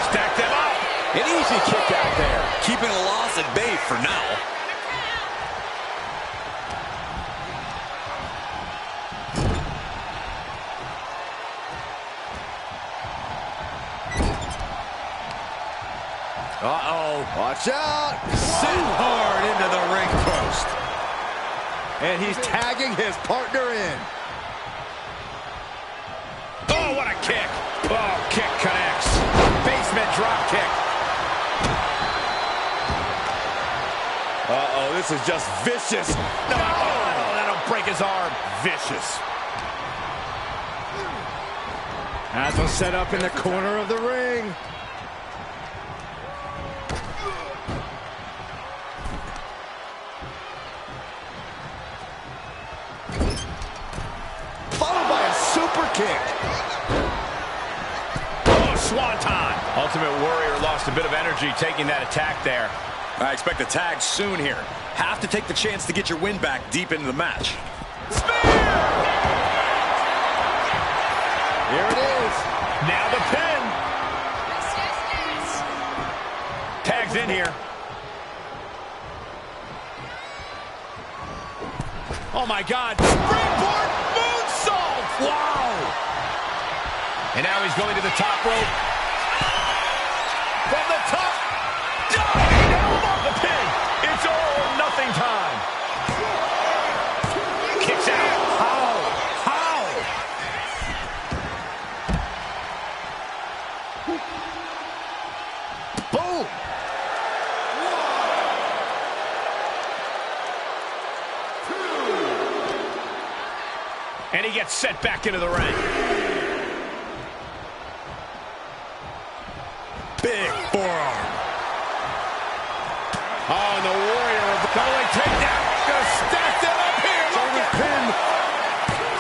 Stack them up. An easy kick out there. Keeping a loss at bay for now. Uh-oh. Watch out. Sent hard into the ring post. And he's tagging his partner in. Oh, what a kick. Oh, kick connects. Basement drop kick. Uh-oh, this is just vicious. No, oh, that'll break his arm. Vicious. That's what's set up in the corner of the ring. Followed by a super kick. Oh, swanton. Ultimate Warrior lost a bit of energy taking that attack there. I expect a tag soon here. Have to take the chance to get your win back deep into the match. Spear! Here it is. Now the pin. Tag's in here. Oh, my God. Springboard moonsault. Wow. And now he's going to the top rope. From the top. Diving elbow the pin. It's all or nothing time. Kicks out. How? Boom. And he gets set back into the ring. Big forearm. Oh, and the Warrior with the double takedown. Gonna stack that up here. Look at pin.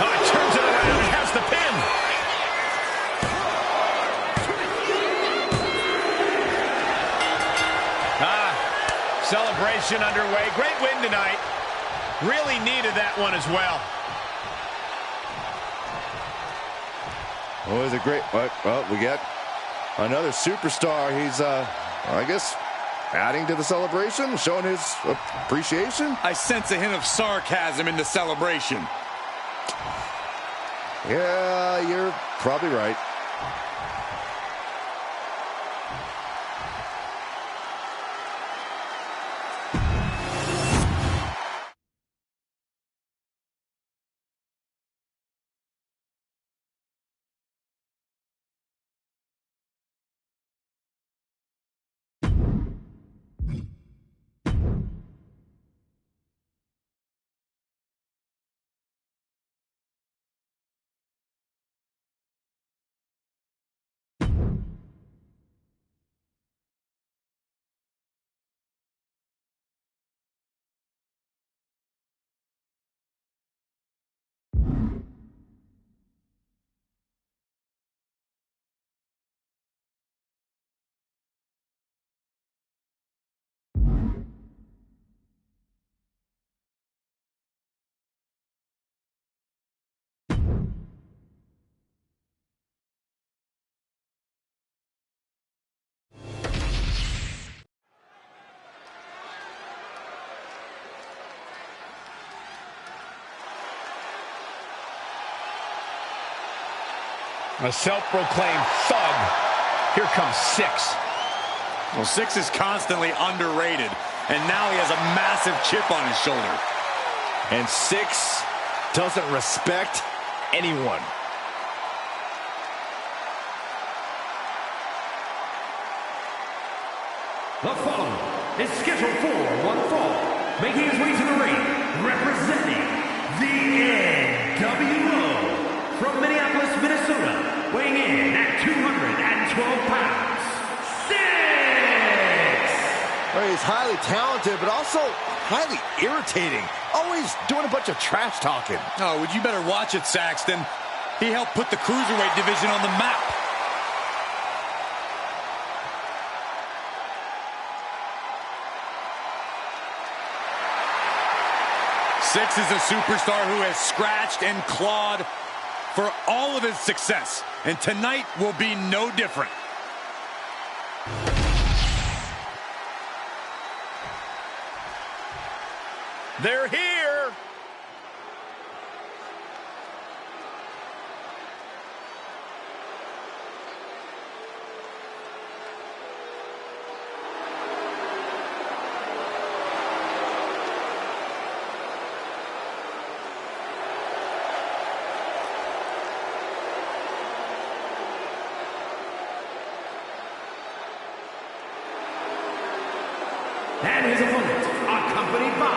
Oh, he turns it around and has the pin. Celebration underway. Great win tonight. Really needed that one as well. Oh, is it great? Well, we got another superstar. He's, I guess, adding to the celebration, showing his appreciation. I sense a hint of sarcasm in the celebration. Yeah, you're probably right. A self-proclaimed thug. Here comes Six. Well, Six is constantly underrated, and now he has a massive chip on his shoulder. And Six doesn't respect anyone. The following is scheduled for one fall, making his way to the ring, representing the NWO from Minneapolis, Minnesota, weighing in at 212 pounds, Six! Well, he's highly talented, but also highly irritating. Always doing a bunch of trash talking. Oh, would you better watch it, Saxton. He helped put the Cruiserweight division on the map. Six is a superstar who has scratched and clawed for all of his success, and tonight will be no different. They're here. And his opponent, accompanied by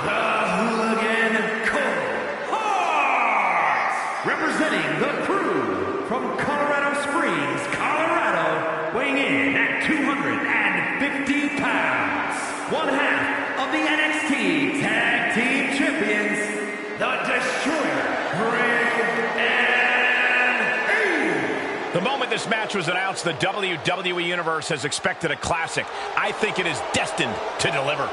the Hooligan Cole Hart, representing the Crew from Colorado Springs, Colorado, weighing in at 250 pounds, one half of the NXT Tag Team Champions, the Destroyer, Bray and The moment this match was announced, the WWE Universe has expected a classic. I think it is destined to deliver.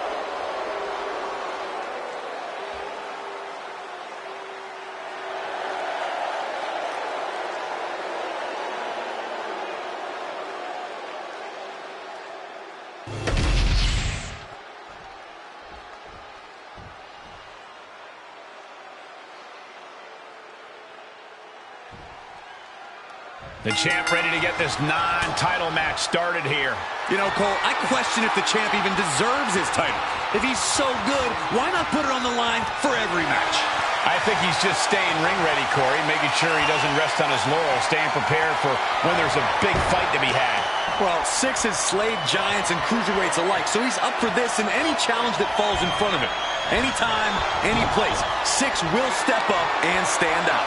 The champ ready to get this non-title match started here. You know, Cole, I question if the champ even deserves his title. If he's so good, why not put it on the line for every match? I think he's just staying ring ready, Corey, making sure he doesn't rest on his laurels, staying prepared for when there's a big fight to be had. Well, Six has slayed giants and cruiserweights alike, so he's up for this and any challenge that falls in front of him. Anytime, any place, Six will step up and stand out.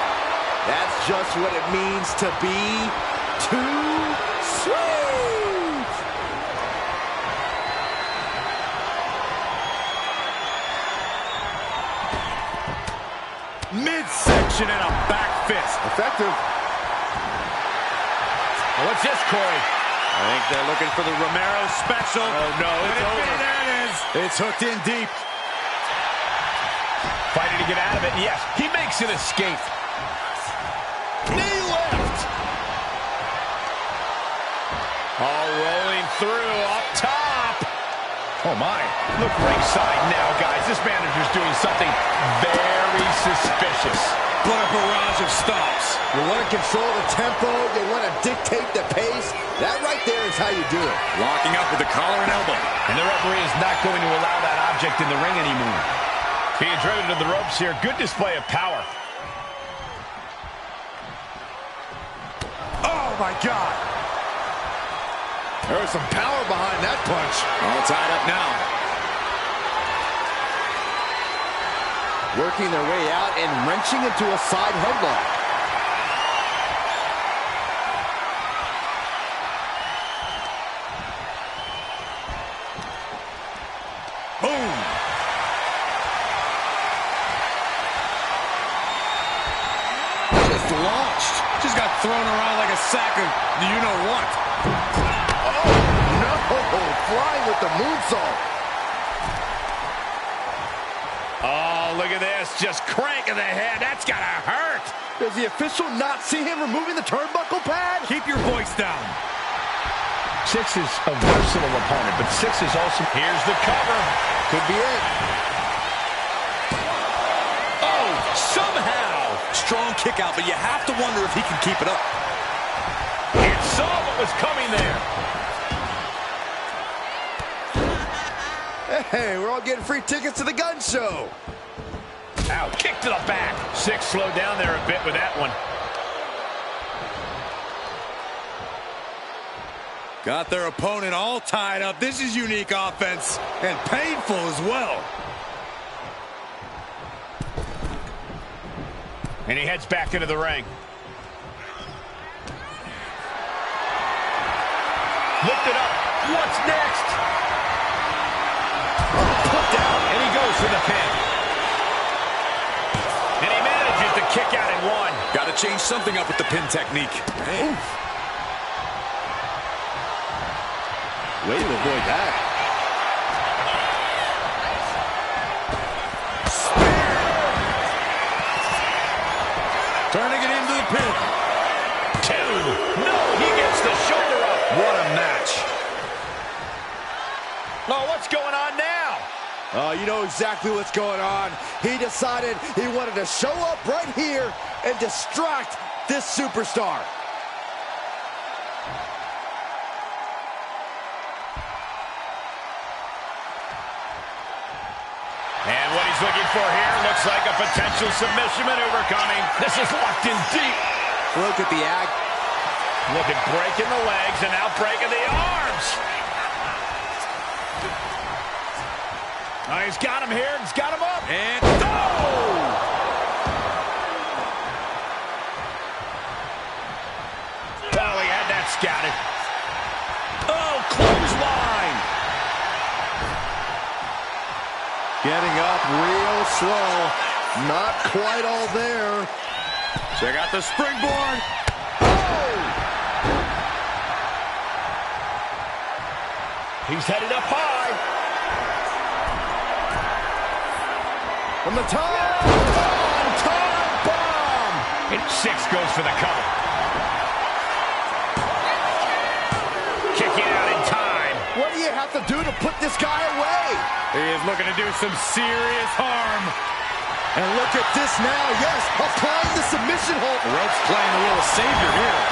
That's just what it means to be too sweet. Midsection and a back fist. Effective. What's this, Corey? I think they're looking for the Romero special. Oh, no, it's over. There it is. It's hooked in deep. Fighting to get out of it, yes. He makes an escape. Knee lift. All rolling through up top. Oh, my. Look ringside now, guys. This manager's doing something very suspicious. What a barrage of stops. You want to control the tempo. You want to dictate the pace. That right there is how you do it. Locking up with the collar and elbow. And the referee is not going to allow that object in the ring anymore. Being driven to the ropes here. Good display of power. Oh, my God. There was some power behind that punch. All tied up now. Working their way out and wrenching into a side headlock. Boom. Just launched. Just got thrown around like a sack of you-know-what. Oh, no. Flying with the moonsault. Oh, look at this. Just cranking the head. That's got to hurt. Does the official not see him removing the turnbuckle pad? Keep your voice down. Six is a versatile opponent, but Six is also... Here's the cover. Could be it. Oh, somehow. Strong kick out, but you have to wonder if he can keep it up. It saw what was coming there. Hey, we're all getting free tickets to the gun show. Ow, kick to the back. Six slowed down there a bit with that one. Got their opponent all tied up. This is unique offense and painful as well. And he heads back into the ring. Lift it up. What's next? Put down. And he goes for the pin. And he manages to kick out at one. Got to change something up with the pin technique. Way to avoid that. Turning it into the pin. 2. No, he gets the shoulder up. What a match. Oh, what's going on now? Oh, you know exactly what's going on. He decided he wanted to show up right here and distract this superstar. And what he's looking for here looks like a potential submission maneuver coming. This is locked in deep. Look at the act. Look at breaking the legs and now breaking the arms. Oh, he's got him here. He's got him up. And oh, he had that scouted. Oh, clothesline. Getting up real slow. Not quite all there. check out the springboard. He's headed up high. From the top. Top bomb. And 6 goes for the cover. Kicking out in time. What do you have to do to put this guy away? He is looking to do some serious harm. And look at this now. Yes, applying the submission hold. The rope's playing a little savior here.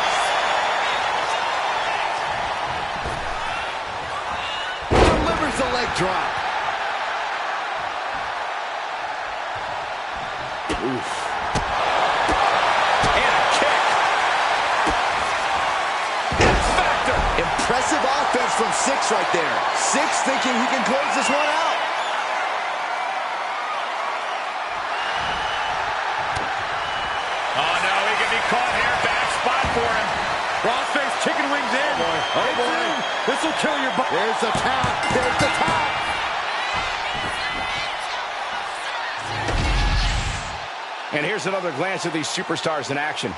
Delivers the leg drop. Oof. And a kick. X-Factor. Impressive offense from 6 right there. 6 thinking he can close this one out. Oh, no, he can be caught here. Bad spot for him. Crossface chicken wings in. Oh, boy. This will kill your butt. There's the tap. There's the tap. And here's another glance at these superstars in action.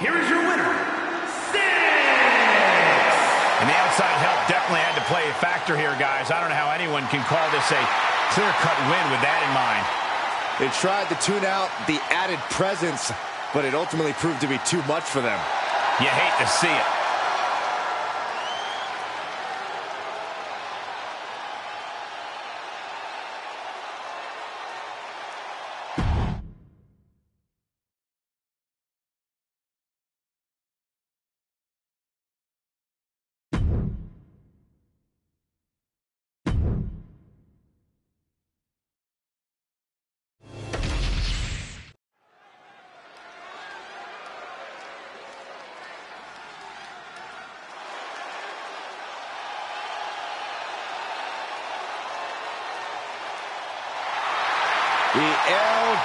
Here is your winner, 6! And the outside help definitely had to play a factor here, guys. I don't know how anyone can call this a clear-cut win with that in mind. They tried to tune out the added presence, but it ultimately proved to be too much for them. You hate to see it. The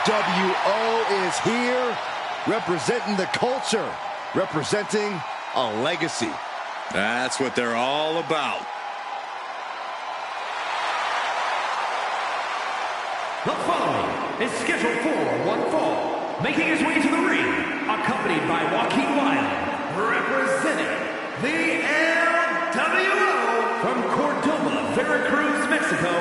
LWO is here, representing the culture, representing a legacy. That's what they're all about. The following is scheduled for one fall. making his way to the ring, accompanied by Joaquin Wilde, representing the LWO from Cordoba, Veracruz, Mexico,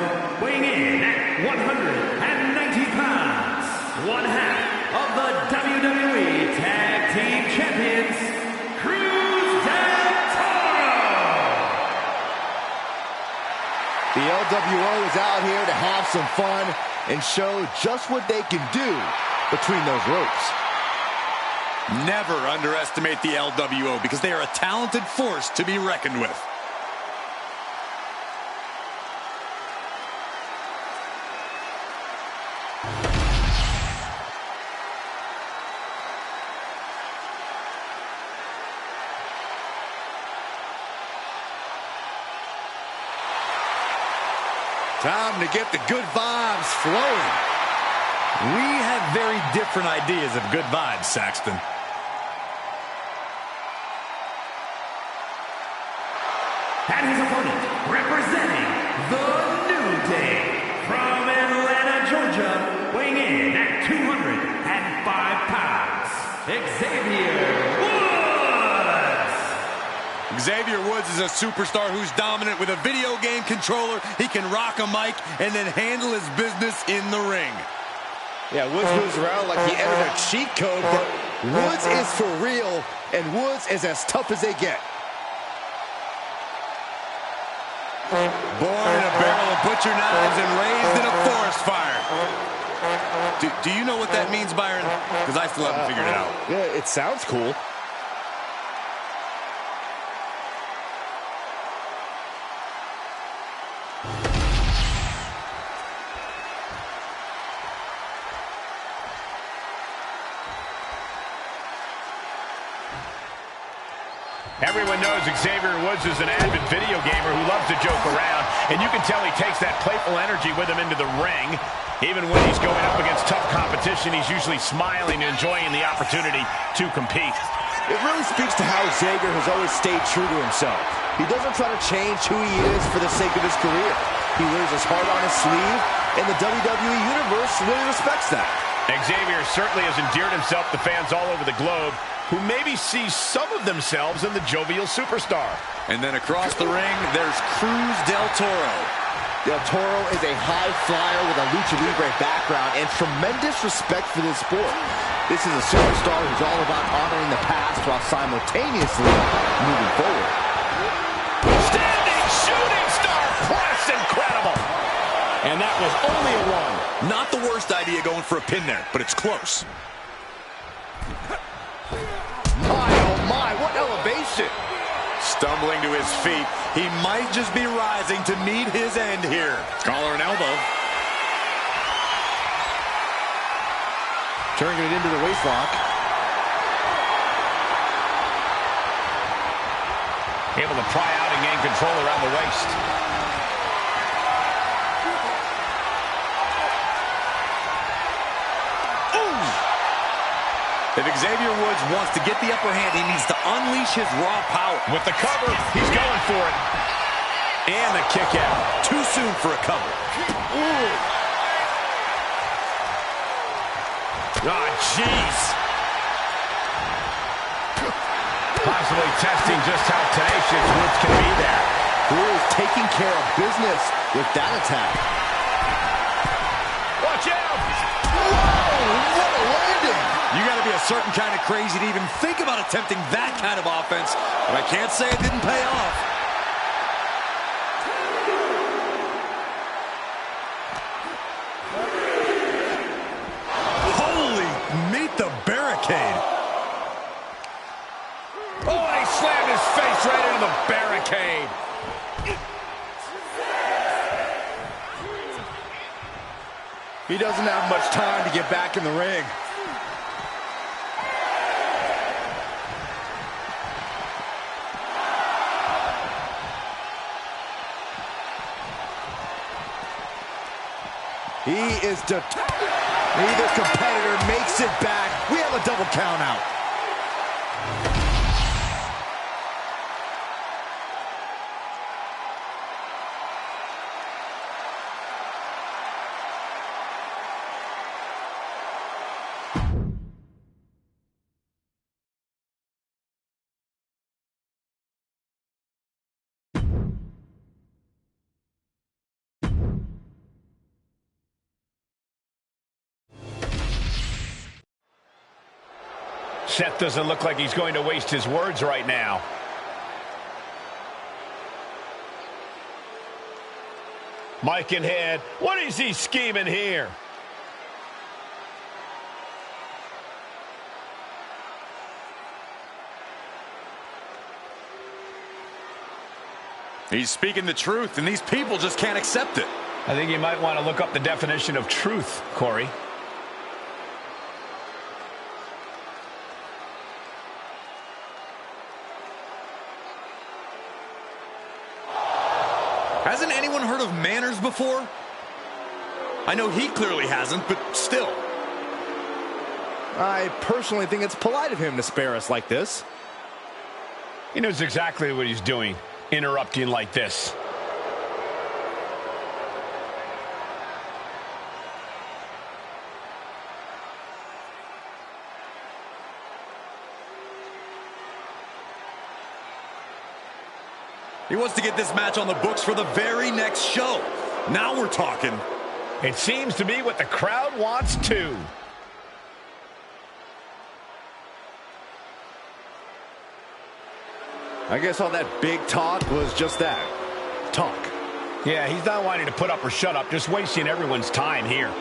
weighing in at 190 pounds, one half of the WWE Tag Team Champions, Cruz del Toro. The LWO is out here to have some fun and show just what they can do between those ropes. Never underestimate the LWO because they are a talented force to be reckoned with. Time to get the good vibes flowing. We have very different ideas of good vibes, Saxton. And his opponent, representing the New Day, from Atlanta, Georgia, weighing in at 205 pounds, Xavier Woods. Xavier Woods is a superstar who's dominant with a video game controller. He can rock a mic and then handle his business in the ring. Yeah, Woods moves around like he entered a cheat code, but Woods is for real, and Woods is as tough as they get. Born in a barrel of butcher knives and raised in a forest fire. Do you know what that means, Byron? Because I still haven't figured it out. Yeah, it sounds cool. Everyone knows Xavier Woods is an avid video gamer who loves to joke around, and you can tell he takes that playful energy with him into the ring. Even when he's going up against tough competition, he's usually smiling and enjoying the opportunity to compete. It really speaks to how Xavier has always stayed true to himself. He doesn't try to change who he is for the sake of his career. He wears his heart on his sleeve, and the WWE Universe really respects that. Xavier certainly has endeared himself to fans all over the globe, who maybe see some of themselves in the jovial superstar. And then across the ring, there's Cruz del Toro. Del Toro is a high flyer with a lucha libre background and tremendous respect for this sport. This is a superstar who's all about honoring the past while simultaneously moving forward. Standing shooting star press, incredible. And that was only a one. Not the worst idea going for a pin there, but it's close. My, oh my, what elevation! Stumbling to his feet, he might just be rising to meet his end here. Collar and elbow. Turning it into the waistlock. Able to pry out and gain control around the waist. If Xavier Woods wants to get the upper hand, he needs to unleash his raw power. With the cover, he's going for it. And the kick out. Too soon for a cover. Oh, jeez. Possibly testing just how tenacious Woods can be there. Woods taking care of business with that attack. Watch out! Whoa, what a landing! You got to be a certain kind of crazy to even think about attempting that kind of offense, but I can't say it didn't pay off. Holy, meet the barricade. Oh, he slammed his face right into the barricade. He doesn't have much time to get back in the ring. He is neither competitor makes it back. We have a double count out. Seth doesn't look like he's going to waste his words right now. Mike in head. What is he scheming here? He's speaking the truth, and these people just can't accept it. I think you might want to look up the definition of truth, Corey. Hasn't anyone heard of manners before? I know he clearly hasn't, but still. I personally think it's polite of him to spare us like this. He knows exactly what he's doing, interrupting like this. He wants to get this match on the books for the very next show. Now we're talking. It seems to be what the crowd wants too. I guess all that big talk was just that. Talk. Yeah, he's not wanting to put up or shut up, just wasting everyone's time here.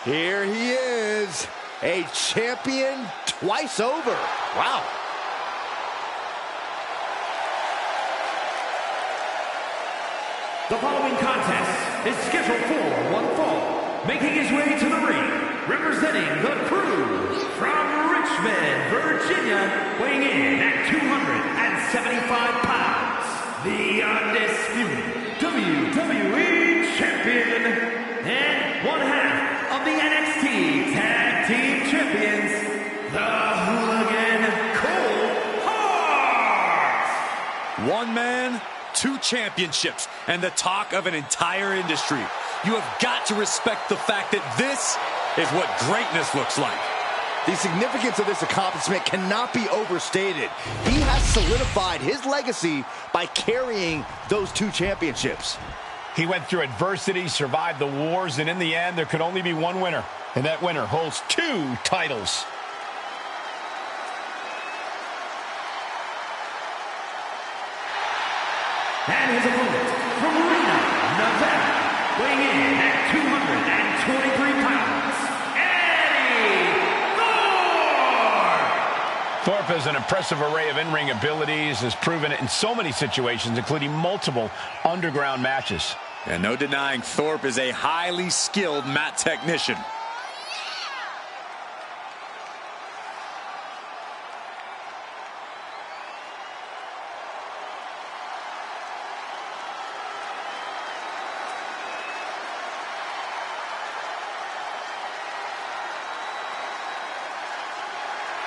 Here he is, a champion twice over. Wow. The following contest is scheduled for one fall. Making his way to the ring, representing the Crew from Richmond, Virginia, weighing in at 275 pounds, the undisputed WWE Champion, and one half of the NXT Tag Team Champions, the Hooligan Cole Hart. One man, two championships, and the talk of an entire industry. You have got to respect the fact that this is what greatness looks like. The significance of this accomplishment cannot be overstated. He has solidified his legacy by carrying those two championships. He went through adversity, survived the wars, and in the end, there could only be one winner. And that winner holds two titles. And his opponent from Reno, Nevada, weighing in at 223 pounds, Eddie Thorpe! Thorpe has an impressive array of in-ring abilities, has proven it in so many situations, including multiple underground matches. And no denying Thorpe is a highly skilled mat technician.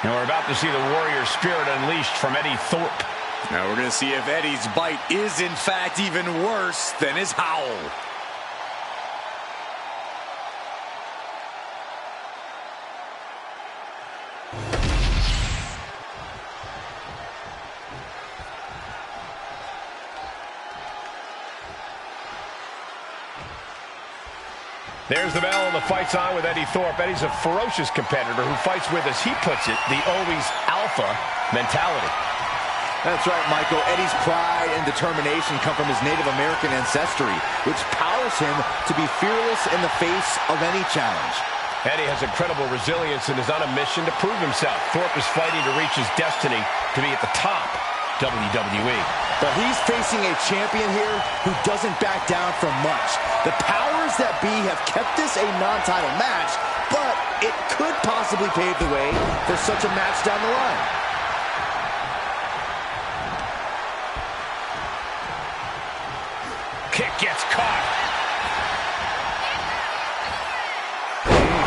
And we're about to see the warrior spirit unleashed from Eddie Thorpe. Now we're going to see if Eddie's bite is in fact even worse than his howl. There's the bell, and the fight's on with Eddie Thorpe. Eddie's a ferocious competitor who fights with, as he puts it, the always alpha mentality. That's right, Michael. Eddie's pride and determination come from his Native American ancestry, which powers him to be fearless in the face of any challenge. Eddie has incredible resilience and is on a mission to prove himself. Thorpe is fighting to reach his destiny to be at the top WWE. But he's facing a champion here who doesn't back down from much. The powers powers that be have kept this a non-title match, but it could possibly pave the way for such a match down the line. Kick gets caught.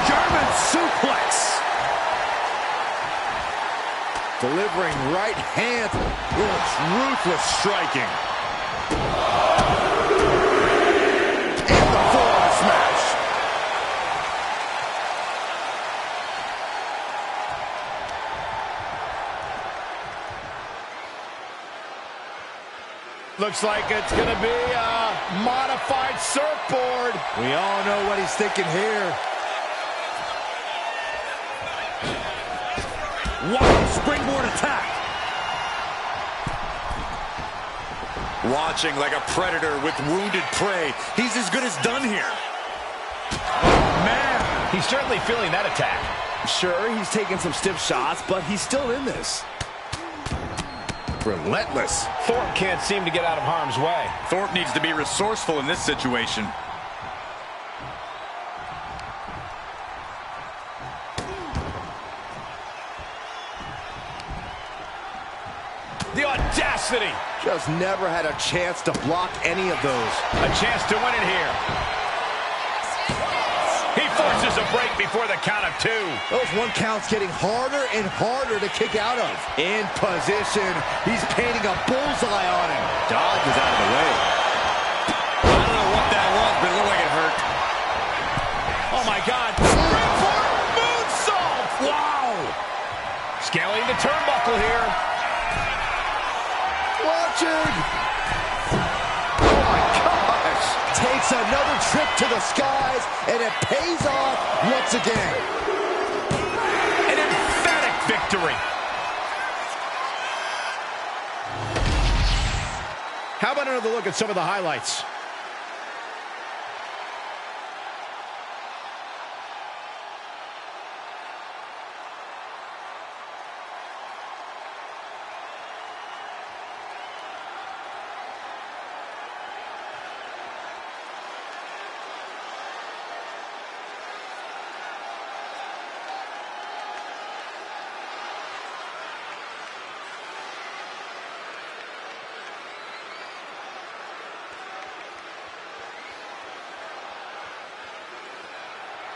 German suplex. Delivering right hand. Ruthless striking. And the forearm smash. Looks like it's going to be a modified surfboard. We all know what he's thinking here. Wild springboard attack. Watching like a predator with wounded prey. He's as good as done here. Oh, man. He's certainly feeling that attack. Sure, he's taking some stiff shots, but he's still in this. Relentless. Thorpe can't seem to get out of harm's way. Thorpe needs to be resourceful in this situation. The audacity. Just never had a chance to block any of those. A chance to win it here. He forces a break before the count of 2. Those 1 counts getting harder and harder to kick out of. In position. He's painting a bullseye on him. Dodge is out of the way. I don't know what that was, but it looked like it hurt. Oh, my God. Springboard moonsault. Wow. Scaling the turnbuckle here. Watching. Oh, my gosh. Takes another trip to the skies, and it pays off once again. An emphatic victory. How about another look at some of the highlights?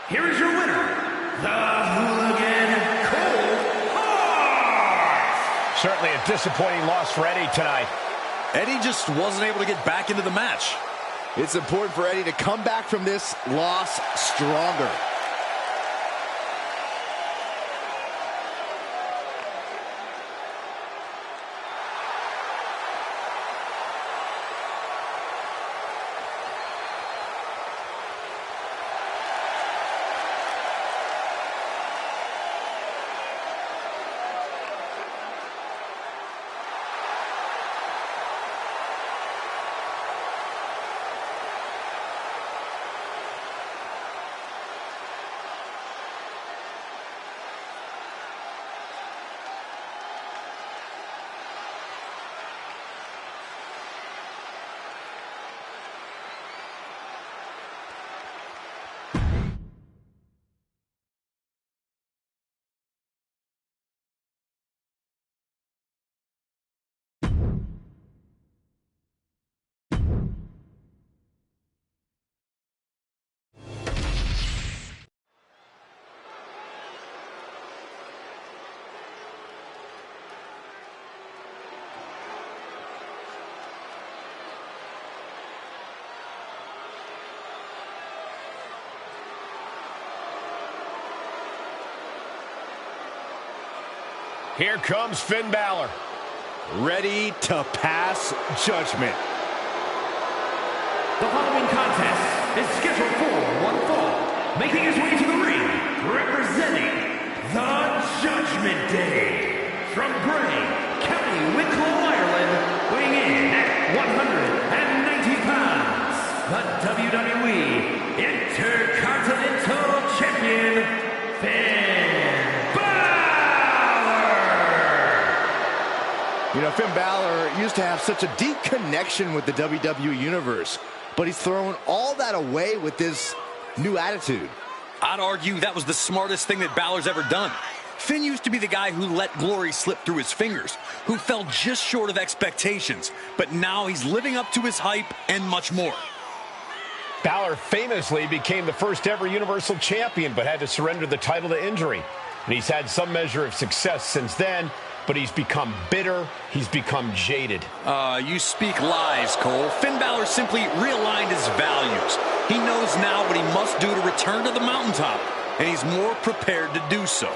Here is your winner, the Hooligan Cold Heart. Certainly a disappointing loss for Eddie tonight. Eddie just wasn't able to get back into the match. It's important for Eddie to come back from this loss stronger. Here comes Finn Balor. Ready to pass judgment. The following contest is scheduled for one fall. Making his way to the ring, representing the Judgment Day. From Bray, County Wicklow, Ireland, weighing in at 190 pounds, the WWE Intercontinental Champion, Finn Balor. You know, Finn Balor used to have such a deep connection with the WWE Universe. but he's thrown all that away with this new attitude. I'd argue that was the smartest thing that Balor's ever done. Finn used to be the guy who let glory slip through his fingers, who fell just short of expectations, but now he's living up to his hype and much more. Balor famously became the first ever Universal Champion, but had to surrender the title to injury. And he's had some measure of success since then, but he's become bitter, he's become jaded. You speak lies, Cole. Finn Balor simply realigned his values. He knows now what he must do to return to the mountaintop, and he's more prepared to do so.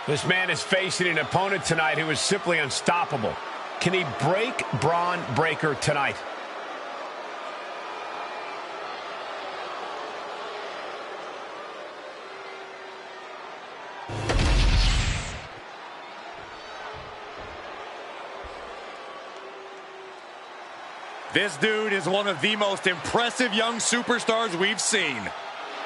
This man is facing an opponent tonight who is simply unstoppable. Can he break Braun Breaker tonight? This dude is one of the most impressive young superstars we've seen.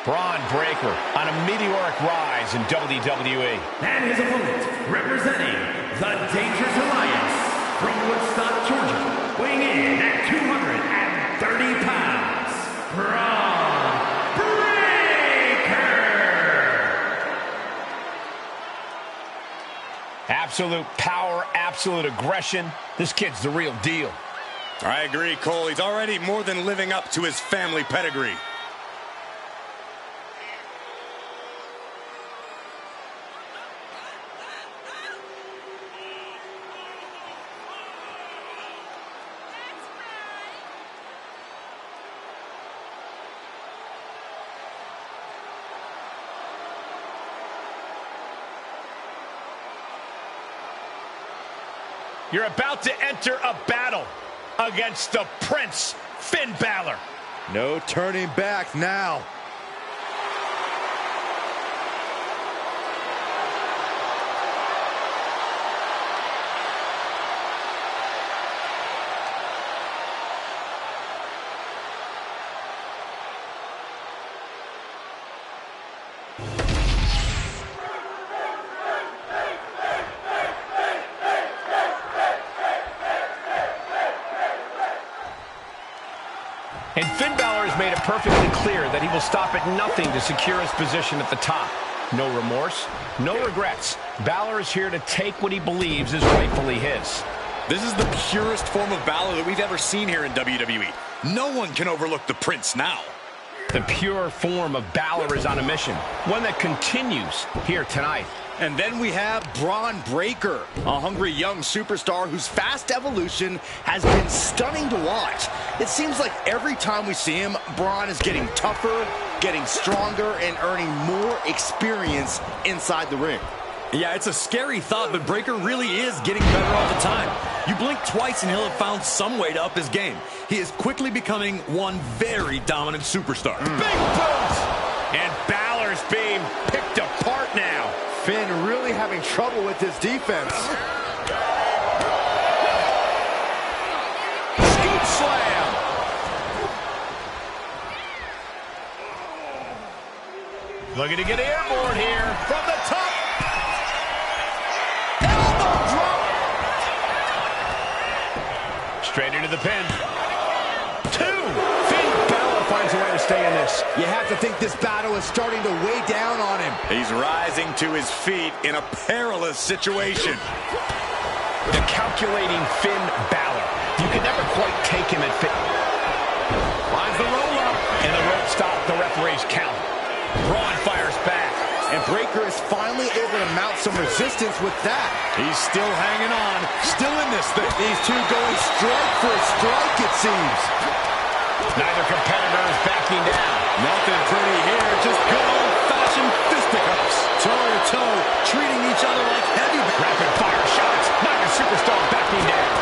Braun Breaker on a meteoric rise in WWE. And his opponent, representing the Dangerous Alliance from Woodstock, Georgia, weighing in at 230 pounds, Braun Breaker! Absolute power, absolute aggression. This kid's the real deal. I agree, Cole. He's already more than living up to his family pedigree. You're about to enter a battle against the Prince, Finn Balor. No turning back now. And Finn Balor has made it perfectly clear that he will stop at nothing to secure his position at the top. No remorse, no regrets. Balor is here to take what he believes is rightfully his. This is the purest form of Balor that we've ever seen here in WWE. No one can overlook the Prince now. The pure form of Balor is on a mission, one that continues here tonight. And then we have Braun Breaker, a hungry young superstar whose fast evolution has been stunning to watch. It seems like every time we see him, Braun is getting tougher, getting stronger, and earning more experience inside the ring. Yeah, it's a scary thought, but Breaker really is getting better all the time. You blink twice and he'll have found some way to up his game. He is quickly becoming one very dominant superstar. Big boot! And Balor's being picked apart now. Finn really having trouble with his defense. Scoop slam! Looking to get airborne here from the top. Elbow drop! Straight into the pin. 2! Finn Balor finds a way to stay in this. You have to think this battle is starting to weigh down on him. He's rising to his feet in a perilous situation. The calculating Finn Balor. You can never quite take him at Finn. Finds the roll up. And the rope stop the referee's count. Braun fires back. And Breaker is finally able to mount some resistance with that. He's still hanging on, still in this thing. These two going strike for a strike, it seems. Neither competitor is backing down. Nothing pretty here, just good old-fashioned fisticuffs. Toe-to-toe, treating each other like heavyweights. Rapid-fire shots. Neither superstar backing down.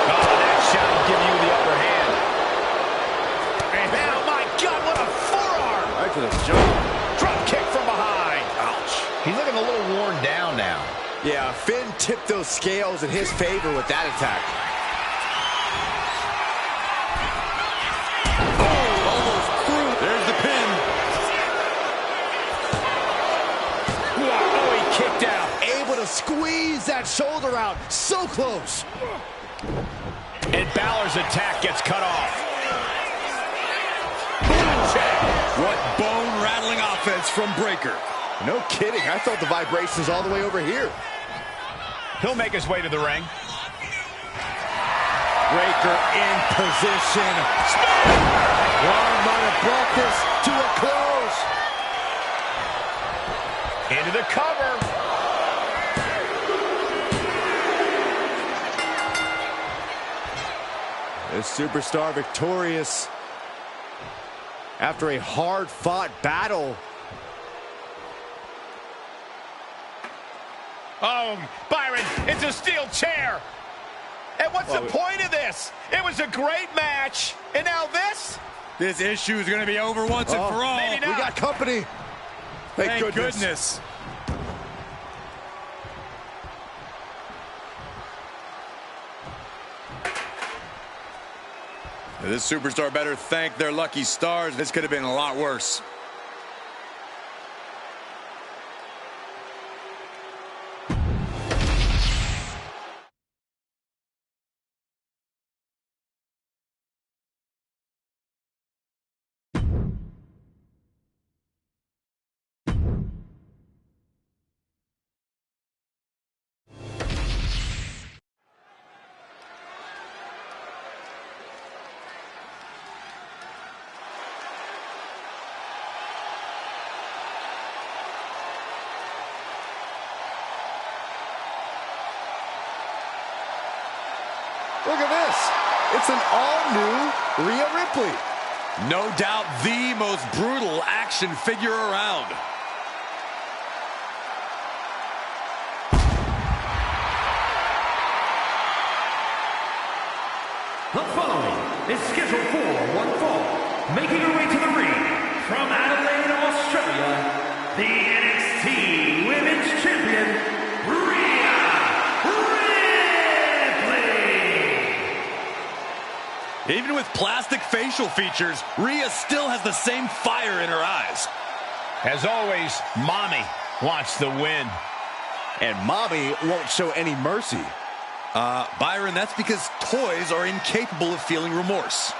Oh, that shot will give you the upper hand. And now, my God, what a forearm. Right to the jaw. Drop kick from behind. Ouch. He's looking a little worn down now. Yeah, Finn tipped those scales in his favor with that attack. Oh, almost through. There's the pin. Oh, he kicked brings that shoulder out. So close. And Balor's attack gets cut off. What bone-rattling offense from Breakker. No kidding. I felt the vibrations all the way over here. He'll make his way to the ring. Breakker in position. One might have brought this to a close. Into the cover. This superstar victorious after a hard-fought battle. Oh, Byron, it's a steel chair. And what's the point of this? It was a great match. And now this? This issue is going to be over once and for all. Maybe not. We got company. Thank goodness. This superstar better thank their lucky stars. This could have been a lot worse. Look at this. It's an all-new Rhea Ripley. No doubt the most brutal action figure around. The following is scheduled for one fall. Making her way to the ring from Adelaide, Australia, the NXT Women's Champion, Rhea Ripley. Even with plastic facial features, Rhea still has the same fire in her eyes. As always, Mommy wants the win. And Mommy won't show any mercy. Byron, that's because toys are incapable of feeling remorse.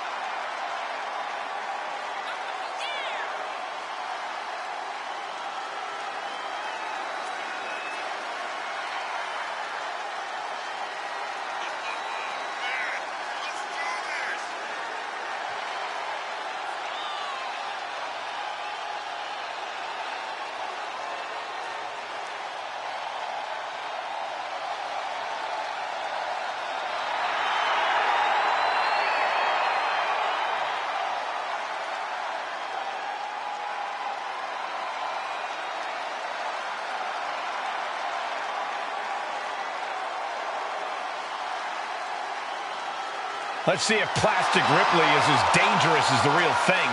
Let's see if Plastic Ripley is as dangerous as the real thing.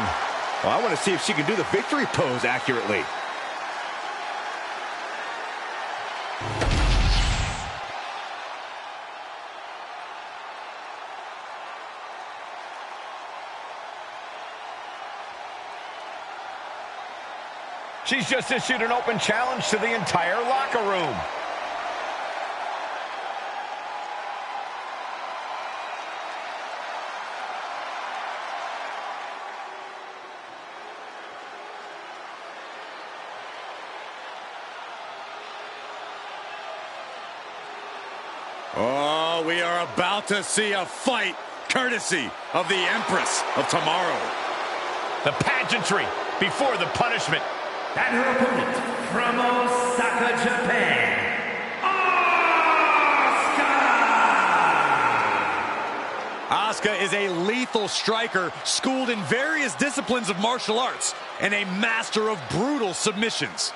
Well, I want to see if she can do the victory pose accurately. She's just issued an open challenge to the entire locker room. Oh, we are about to see a fight courtesy of the Empress of Tomorrow. The pageantry before the punishment. And her opponent from Osaka, Japan, Asuka. Asuka is a lethal striker, schooled in various disciplines of martial arts, and a master of brutal submissions.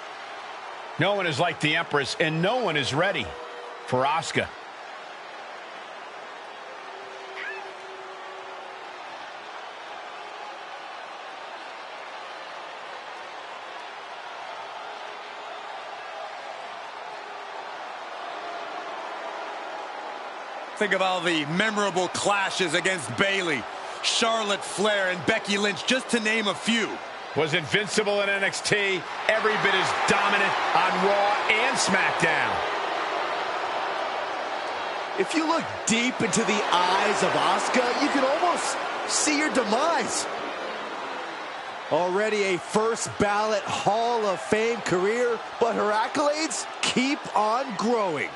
No one is like the Empress, and no one is ready for Asuka. Think of all the memorable clashes against Bayley, Charlotte Flair, and Becky Lynch, just to name a few. Was invincible in NXT, every bit as dominant on Raw and SmackDown. If you look deep into the eyes of Asuka, you can almost see your demise. Already a first ballot Hall of Fame career, but her accolades keep on growing.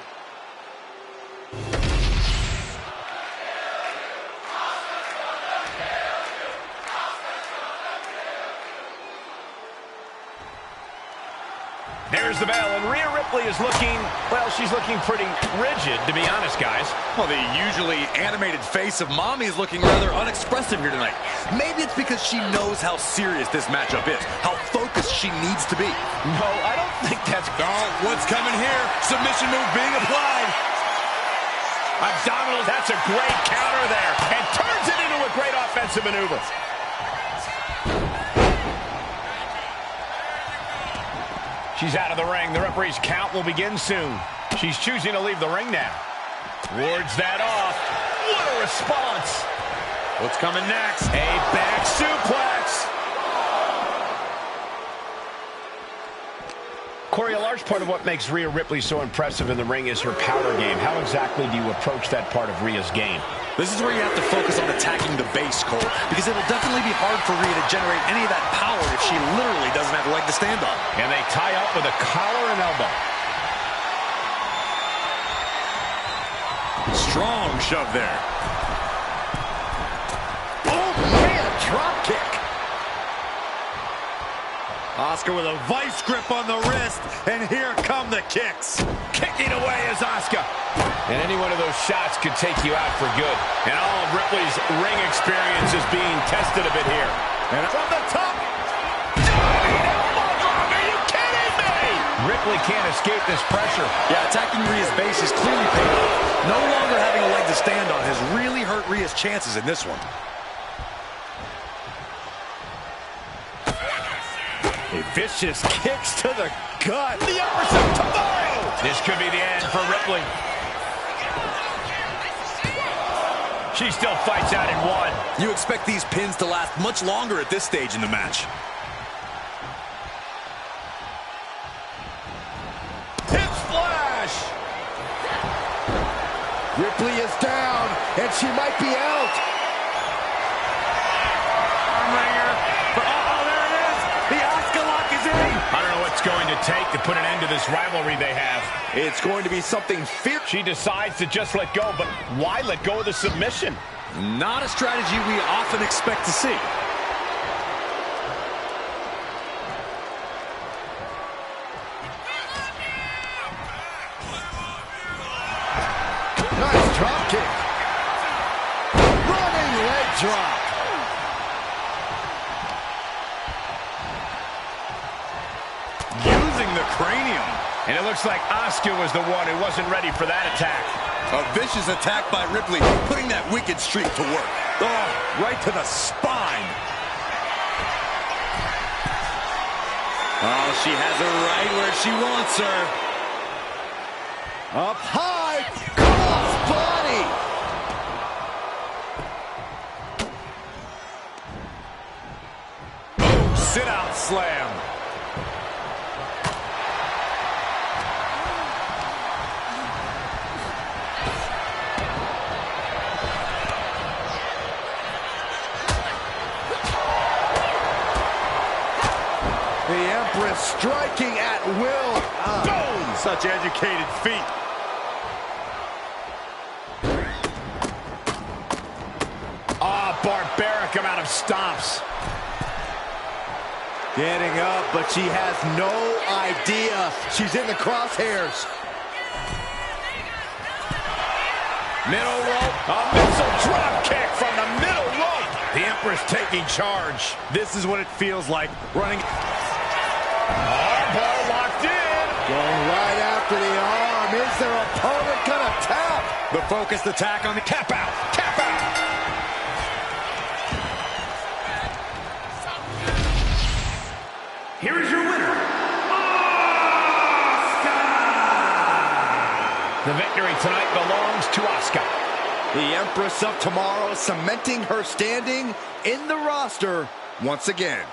There's the bell, and Rhea Ripley is looking, well, she's looking pretty rigid, to be honest, guys. Well, the usually animated face of Mommy is looking rather unexpressive here tonight. Maybe it's because she knows how serious this matchup is, how focused she needs to be. No, I don't think that's... Oh, what's coming here? Submission move being applied. Abdominal, that's a great counter there, and turns it into a great offensive maneuver. She's out of the ring. The referee's count will begin soon. She's choosing to leave the ring now. Wards that off. What a response. What's coming next? A back suplex. Corey, a large part of what makes Rhea Ripley so impressive in the ring is her power game. How exactly do you approach that part of Rhea's game? This is where you have to focus on attacking the base, Cole, because it'll definitely be hard for Rhea to generate any of that power if she literally doesn't have a leg to stand on. And they tie up with a collar and elbow. Strong shove there. Oh, man, drop kick. Asuka with a vice grip on the wrist, and here come the kicks. Kicking away is Asuka. And any one of those shots could take you out for good. And all of Ripley's ring experience is being tested a bit here. And from the top. Diving elbow drop. Are you kidding me? Ripley can't escape this pressure. Yeah, attacking Rhea's base is clearly paid off. No longer having a leg to stand on has really hurt Rhea's chances in this one. A vicious kicks to the gut. The uppercut tomorrow. This could be the end for Ripley. She still fights out in one. You expect these pins to last much longer at this stage in the match. Hip splash. Ripley is down, and she might be out. Armringer. Oh, there it is. The Asuka lock is in. I don't know what's going to take to put an end to this rivalry they have. It's going to be something fierce. She decides to just let go, but why let go of the submission? Not a strategy we often expect to see. Nice drop kick. Running leg drop. Using the cranium. And it looks like Asuka was the one who wasn't ready for that attack. A vicious attack by Ripley, putting that wicked streak to work. Oh, right to the spine. Oh, she has her right where she wants her. Up high. Cross body. Oh, sit-out slam. The Empress striking at will. Boom! Such educated feet. Barbaric amount of stomps. Getting up, but she has no idea she's in the crosshairs. Middle rope. A missile drop kick from the middle rope. The Empress taking charge. This is what it feels like running. Armbar locked in. Going right after the arm. Is their opponent gonna tap? The focused attack on the Tap out. Tap out. Here is your winner, Asuka! The victory tonight belongs to Asuka. The Empress of Tomorrow cementing her standing in the roster once again.